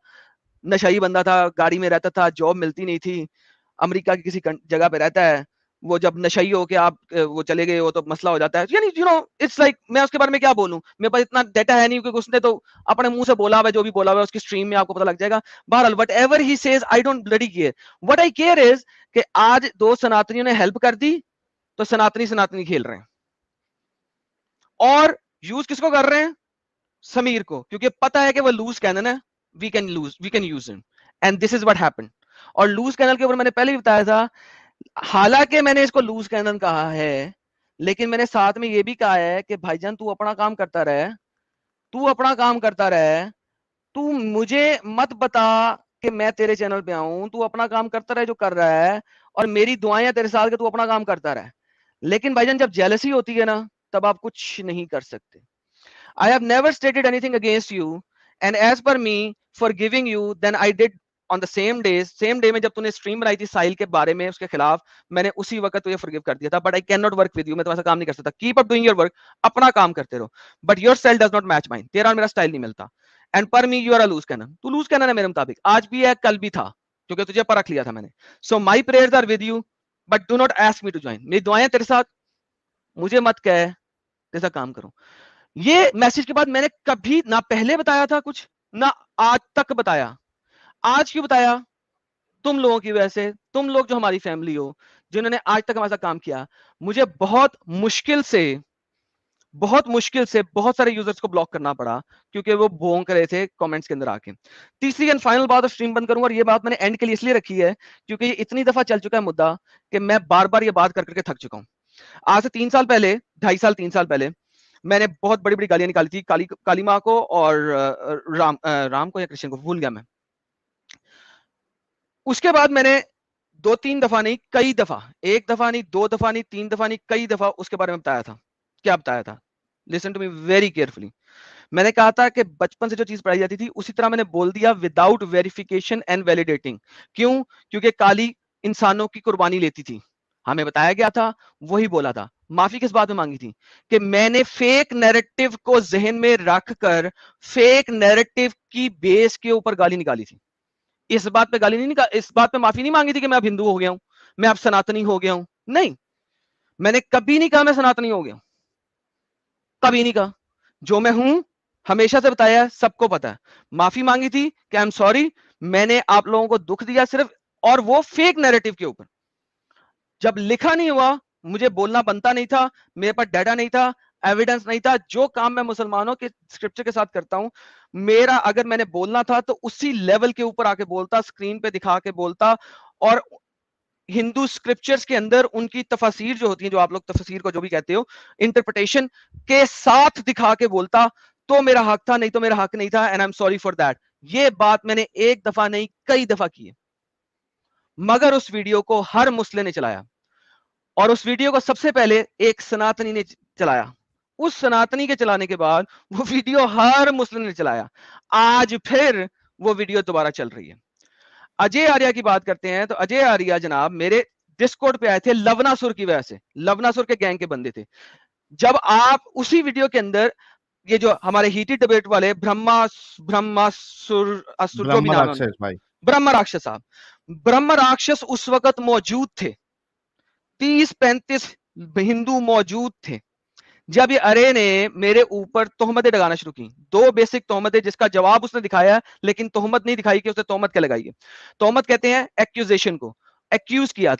نشئی بندہ تھا, گاڑی میں رہتا تھا, جاب ملتی نہیں تھی, امریکہ کی کسی جگہ پہ رہتا ہے. وہ جب نشئی ہو کے آپ وہ چلے گئے ہو تو مسئلہ ہو جاتا ہے. یعنی یو نو اٹس لائک میں اس کے بارے میں کیا بولوں, میرے پاس اتنا ڈیٹا ہے نہیں کیونکہ اس نے تو اپنے منہ سے بولا ہوا ہے, جو بھی بولا ہوا ہے اس کی اسٹریم میں آپ کو پتہ لگ جائے گا. بہرحال whatever he says I don't bloody care. What I care is کہ آج 2 سناتنیوں نے ہیلپ کر دی تو سناتنی کھیل رہے ہیں. اور یوز کس کو کر رہے ہیں؟ سمیر کو, کیونکہ پتا ہے کہ وہ لوز کینن ہے. وی کین یوز ہم, and this is what happen. اور لوز کینن کے اوپر میں نے پہلے بھی بتایا تھا, حالانکہ میں نے اس کو لوز کینن کہا ہے, لیکن میں نے ساتھ میں یہ بھی کہا ہے کہ بھائی جان تو اپنا کام کرتا رہے, تو مجھے مت بتا کہ میں تیرے چینل پہ آؤں. تو اپنا کام کرتا رہے جو کر رہا ہے, اور میری دعائیں تیرے ساتھ کہ تو اپنا کام کرتا رہے. لیکن بھائی جان جب جیلسی ہوتی ہے نا, تب آپ کچھ نہیں کر سکتے. I have never stated anything against you, and as per me forgiving you, then I did on the same day میں جب تو نے اسٹریم بنائی تھی ساحل کے بارے میں, اس کے خلاف, میں نے اسی وقت تجھے forgive کر دیا تھا. But I cannot work with you, میں تمہارے ساتھ کام نہیں کر سکتا. Keep up doing your work, اپنا کام کرتے رہو. But your style does not match mine, تیرا اور میرا اسٹائل نہیں ملتا. And per me you are a loose cannon. تو loose cannon ہے میرے مطابق, آج بھی ہے کل بھی تھا, کیونکہ تجھے پرکھ لیا تھا میں نے. So my prayers are with you, but do not ask me to join. میری دعائیں تیرے ساتھ, مجھے مت کہے تیرے ساتھ کام کروں. یہ میسج کے بعد میں نے کبھی نہ پہلے بتایا تھا کچھ, نہ آج تک بتایا. آج کیوں بتایا؟ تم لوگوں کی وجہ سے, تم لوگ جو ہماری فیملی ہو, جنہوں نے آج تک ہمارے ساتھ کام کیا. مجھے بہت مشکل سے بہت سارے یوزرز کو بلاک کرنا پڑا, کیونکہ وہ بھونک رہے تھے کامنٹس کے اندر آ کے. تیسری اینڈ فائنل بات, اسٹریم بند کروں گا, اور یہ بات میں نے اینڈ کے لیے اس لیے رکھی ہے کیونکہ یہ اتنی دفعہ چل چکا ہے مدعا کہ میں بار بار یہ بات کر کے تھک چکا ہوں. آج سے 3 سال پہلے, 3 سال پہلے میں نے بہت بڑی بڑی گالیاں نکالی تھی کالی ماں کو اور رام کو یا کرشن کو, بھول گیا میں. اس کے بعد میں نے 2-3 دفعہ نہیں, کئی دفعہ, 1 دفعہ نہیں, 2 دفعہ نہیں, 3 دفعہ نہیں, کئی دفعہ اس کے بارے میں بتایا تھا. کیا بتایا تھا؟ Listen to me very carefully. میں نے کہا تھا کہ بچپن سے جو چیز پڑھائی جاتی تھی اسی طرح میں نے بول دیا, وداؤٹ ویریفیکیشن اینڈ ویلیڈیٹنگ. کیوں؟ کیونکہ کالی انسانوں کی قربانی لیتی تھی, ہمیں بتایا گیا تھا, وہی بولا تھا. معافی کس بات میں مانگی تھی؟ کہ میں نے فیک نیریٹو کو ذہن میں رکھ کر فیک نیریٹو کی بیس کے اوپر گالی نکالی تھی. اس بات پہ گالی نہیں نکالی, اس بات پہ معافی نہیں مانگی تھی کہ میں اب ہندو ہو گیا ہوں, میں اب سناتنی ہو گیا ہوں. نہیں, میں نے کبھی نہیں کہا میں سناتنی ہو گیا ہوں, کبھی نہیں کہا. جو میں ہوں ہمیشہ سے بتایا ہے, سب کو پتا ہے. معافی مانگی تھی کہ آئی ایم سوری, میں نے آپ لوگوں کو دکھ دیا صرف, اور وہ فیک نیریٹو کے اوپر. جب لکھا نہیں ہوا, مجھے بولنا بنتا نہیں تھا, میرے پاس ڈیٹا نہیں تھا, ایویڈنس نہیں تھا. جو کام میں مسلمانوں کے اسکرپچر کے ساتھ کرتا ہوں, میرا اگر میں نے بولنا تھا تو اسی لیول کے اوپر آ کے بولتا, اسکرین پہ دکھا کے بولتا, اور ہندو اسکرپچرز کے اندر ان کی تفاسیر جو ہوتی ہیں, جو آپ لوگ تفسیر کو جو بھی کہتے ہو, انٹرپریٹیشن کے ساتھ دکھا کے بولتا, تو میرا حق تھا, نہیں تو میرا حق نہیں تھا. And I M sorry for that. یہ بات میں نے 1 دفعہ نہیں, کئی دفعہ کی ہے. مگر اس ویڈیو کو ہر مسلم نے چلایا, اور اس ویڈیو کو سب سے پہلے ایک سناتنی نے چلایا. اس سناتنی کے چلانے کے بعد وہ ویڈیو ہر مسلم نے چلایا. آج پھر وہ ویڈیو دوبارہ چل رہی ہے. اجے آریہ کی بات کرتے ہیں تو اجے آریہ جناب میرے ڈسکورڈ پہ آئے تھے لوناسور کی وجہ سے, لوناسور کے گینگ کے بندے تھے. جب آپ اسی ویڈیو کے اندر یہ جو ہمارے ہیٹڈ ڈبیٹ والے برہما راکشس صاحب, برہما راکشس اس وقت موجود تھے, 30-35 ہندو موجود تھے جب یہ ارے نے میرے اوپر تہمتیں لگانا شروع کی. 2 بیسک تہمتیں جس کا جواب اس نے دکھایا, لیکن تہمت نہیں دکھائی کہ اس نے تہمت کیا لگائی ہے. تہمت کہتے ہیں ایکیوزیشن کو. ایکیوز کیا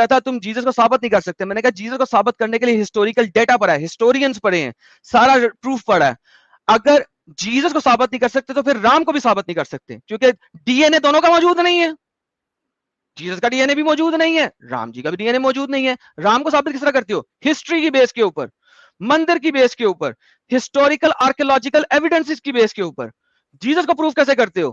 تھا تم جیزس کو ثابت نہیں کر سکتے. میں نے کہا جیزس کو ثابت کرنے کے لیے ہسٹوریکل ڈیٹا پڑا ہے, ہسٹورینز پڑھے ہیں, سارا پروف پڑا ہے. اگر جیزس کو ثابت نہیں کر سکتے تو پھر رام کو بھی ثابت نہیں کر سکتے, کیونکہ ڈی این اے دونوں کا موجود نہیں ہے. جیزس کا ڈی این اے بھی موجود نہیں ہے, رام جی کا بھی ڈی این اے موجود نہیں ہے. رام کو ثابت کس طرح کرتے ہو؟ ہسٹری کی بیس کے اوپر, مندر کی بیس کے اوپر, ہسٹوریکل آرکیولوجیکل ایویڈنس کی بیس کے اوپر. جیزس کو پروف کیسے کرتے ہو؟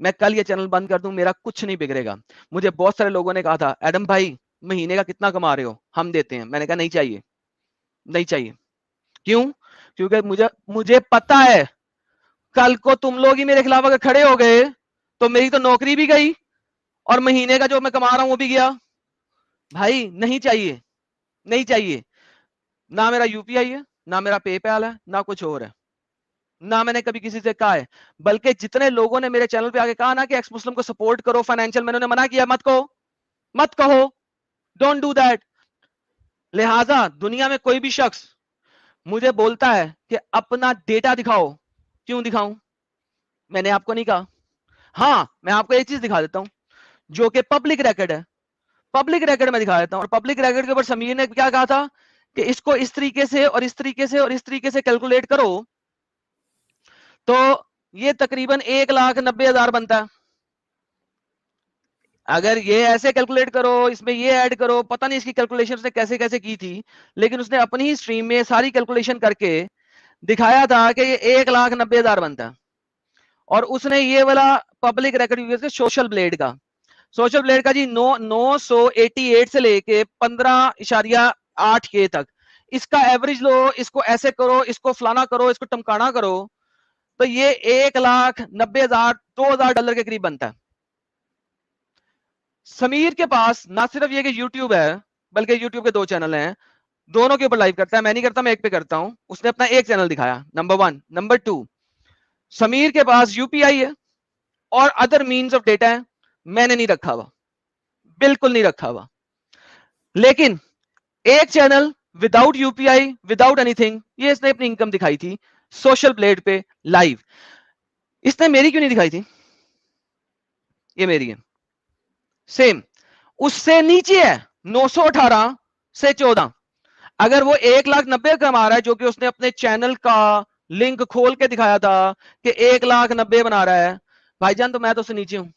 میں کل یہ چینل بند کر دوں میرا کچھ نہیں بگڑے گا. مجھے بہت سارے لوگوں نے کہا تھا ایڈم بھائی مہینے کا کتنا کما رہے ہو, ہم دیتے ہیں. میں نے کہا نہیں چاہیے, نہیں چاہیے. کیوں؟ کیونکہ مجھے پتا ہے کل کو تم لوگ ہی میرے خلاف اگر کھڑے ہو گئے تو میری تو نوکری بھی گئی اور مہینے کا جو میں کما رہا ہوں وہ بھی گیا. بھائی نہیں چاہیے, نہیں چاہیے. نہ میرا یو پی آئی ہے, نہ میرا پے پیل ہے, نہ کچھ اور ہے, نہ میں نے کبھی کسی سے کہا ہے. بلکہ جتنے لوگوں نے میرے چینل پہ آگے کہا نا کہ ایکس مسلم کو سپورٹ کرو فائنینشیل, میں نے منع کیا, مت کہو, مت کہو, ڈونٹ ڈو دیٹ. لہذا دنیا میں کوئی بھی شخص مجھے بولتا ہے کہ اپنا ڈیٹا دکھاؤ, کیوں دکھاؤں؟ میں نے آپ کو نہیں کہا. ہاں میں آپ کو ایک چیز دکھا دیتا ہوں جو کہ پبلک ریکارڈ ہے, پبلک ریکارڈ میں دکھا دیتا ہوں. اور پبلک ریکارڈ کے اوپر سمیر نے کیا کہا تھا کہ اس کو اس طریقے سے اور اس طریقے سے اور اس طریقے سے کیلکولیٹ کرو تو یہ تقریباً 1,90,000 بنتا ہے. اگر یہ ایسے کیلکولیٹ کرو, اس میں یہ ایڈ کرو, پتہ نہیں اس کی کیلکولیشن اس نے کیسے کیسے کی تھی, لیکن اس نے اپنی ہی سٹریم میں ساری کیلکولیشن کر کے دکھایا تھا کہ یہ 1,90,000 بنتا ہے. اور اس نے یہ والا پبلک ریکارڈ سوشل بلیڈ کا, سوشل بلیڈ کا جی 988 سے لے کے 15.8K تک اس کا ایوریج لو, اس کو ایسے کرو, اس کو فلانا کرو, اس کو ٹمکانا کرو تو یہ 1,90,000 $2,000 کے قریب بنتا ہے. سمیر کے پاس نہ صرف یہ کہ یوٹیوب ہے بلکہ یوٹیوب کے 2 چینل ہیں, دونوں کے اوپر لائیو کرتا ہے. میں نہیں کرتا, میں ایک پہ کرتا ہوں. اس نے اپنا ایک چینل دکھایا, نمبر 1. نمبر 2, سمیر کے پاس یو پی آئی ہے اور ادر مینز آف ڈیٹا ہے, میں نے نہیں رکھا ہوا, بالکل نہیں رکھا ہوا. لیکن ایک چینل وداؤٹ یو پی آئی, وداؤٹ اینی تھنگ, یہ اس نے اپنی انکم دکھائی تھی سوشل بلیڈ پہ لائیو. اس نے میری کیوں نہیں دکھائی تھی؟ یہ میری ہے سیم, اس سے نیچے ہے 918 سے 14. اگر وہ 1,90,000 کما رہا ہے جو کہ اس نے اپنے چینل کا لنک کھول کے دکھایا تھا کہ 1,90,000 بنا رہا ہے, بھائی جان تو میں تو اس سے نیچے ہوں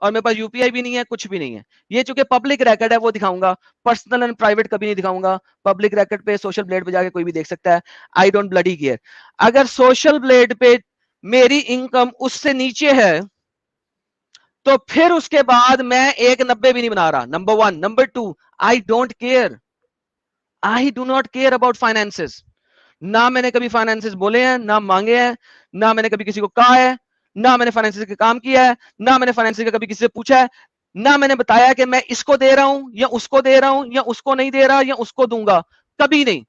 اور میرے پاس یو پی آئی بھی نہیں ہے, کچھ بھی نہیں ہے. یہ چونکہ پبلک ریکارڈ ہے وہ دکھاؤں گا, پرسنل اینڈ پرائیویٹ کبھی نہیں دکھاؤں گا. پبلک ریکارڈ پہ سوشل بلیڈ پہ جا کے کوئی بھی دیکھ سکتا ہے. آئی ڈونٹ بلڈی کیئر. اگر سوشل بلیڈ پہ میری انکم اس سے نیچے ہے تو پھر اس کے بعد میں 1,90 بھی نہیں بنا رہا. Number 1. Number 2, I don't care, I do not care about finances. نہ میں نے کبھی فائنینسز بولے ہیں, نہ مانگے ہیں, نہ میں نے کبھی کسی کو کہا ہے, نہ میں نے فائنینسز کا کام کیا ہے, نہ میں نے فائنینسز کا کبھی کسی سے پوچھا ہے, نہ میں نے بتایا کہ میں اس کو دے رہا ہوں یا اس کو دے رہا ہوں یا اس کو نہیں دے رہا یا اس کو دوں گا, کبھی نہیں.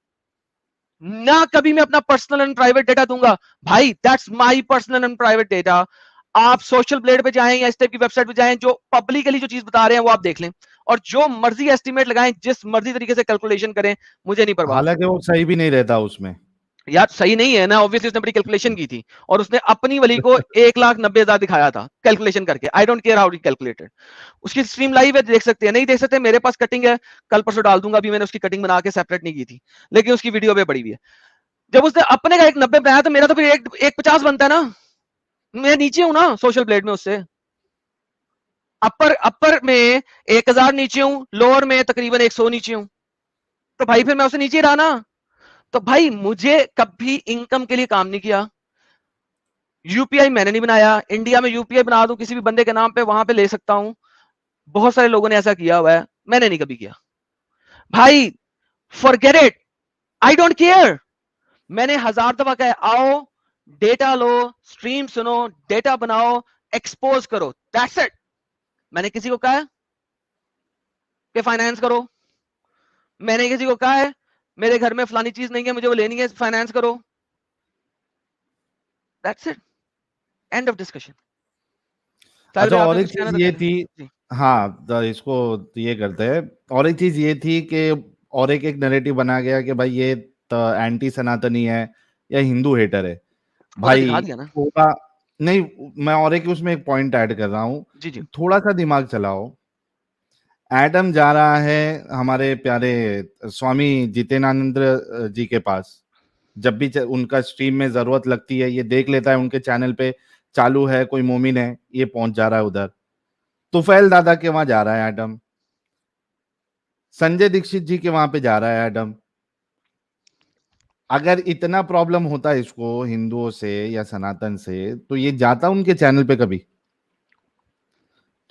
نہ کبھی میں اپنا پرسنل اینڈ پرائیویٹ ڈیٹا دوں گا. بھائی that's my personal and private data. آپ سوشل بلیڈ پہ جائیں یا اس ٹائپ کی ویب سائٹ پہ جائیں, جو پبلکلی جو چیز بتا رہے ہیں وہ آپ دیکھ لیں اور جو مرضی ایسٹیمیٹ لگائیں, جس مرضی طریقے سے کیلکولیشن کریں, مجھے نہیں پرواہ. حالانکہ وہ صحیح بھی نہیں رہتا اس میں یار صحیح نہیں ہے نا, obviously اس نے بڑی کیلکولیشن کی تھی اور اس نے اپنی ولی کو 1,90,000 دکھایا تھا کیلکولیشن کر کے. I don't care how he calculated. اس کی اسٹریم لائیو ہے, دیکھ سکتے ہیں, نہیں دیکھ سکتے میرے پاس کٹنگ ہے, کل پرسوں ڈال دوں گا. ابھی میں نے اس کی کٹنگ بنا کے سیپریٹ نہیں کی تھی لیکن اس کی ویڈیو پہ پڑی ہوئی ہے. جب اس نے اپنے کا 1,90 بنایا تو میرا تو پھر 1,50 بنتا ہے نا. میں نیچے ہوں نا سوشل بلیڈ میں, اس سے اپر میں 1,000 نیچے ہوں, لوور میں تقریباً 100 نیچے ہوں, تو بھائی پھر میں اسے نیچے رہا نا. تو بھائی مجھے کبھی انکم کے لیے کام نہیں کیا. یو پی آئی میں نے نہیں بنایا. انڈیا میں یو پی آئی بنا دوں کسی بھی بندے کے نام پہ, وہاں پہ لے سکتا ہوں, بہت سارے لوگوں نے ایسا کیا ہوا ہے, میں نے نہیں کبھی کیا. بھائی forget it, I don't care. میں نے 1000 دفعہ کہا, آؤ ڈیٹا لو, سٹریم سنو, ڈیٹا بناؤ, ایکسپوز کرو, that's it. میں نے کسی کو کہا کہ فائنانس کرو, میں نے کسی کو کہا ہے میرے گھر میں فلانی چیز نہیں ہے مجھے وہ لینی ہے, فائنانس کرو, that's it, end of discussion. اچھا اور ایک چیز یہ تھی, ہاں اس کو یہ کرتے ہیں, اور ایک چیز یہ تھی کہ اور ایک نریٹو بنا گیا کہ بھائی یہ اینٹی سناتنی ہے یا ہندو ہیٹر ہے. بھائی نہیں, میں اور ایک اس میں ایک پوائنٹ ایڈ کر رہا ہوں, تھوڑا سا دماغ چلاؤ. ایڈم جا رہا ہے ہمارے پیارے سوامی جتیناندر جی کے پاس, جب بھی ان کا اسٹریم میں ضرورت لگتی ہے یہ دیکھ لیتا ہے ان کے چینل پہ چالو ہے, کوئی مومن ہے, یہ پہنچ جا رہا ہے ادھر. توفیل دادا کے وہاں جا رہا ہے ایڈم, سنجے دیکشت جی کے وہاں پہ جا رہا ہے ایڈم. اگر اتنا پرابلم ہوتا ہے اس کو ہندوؤں سے یا سناتن سے, تو یہ جاتا ان کے چینل پہ کبھی؟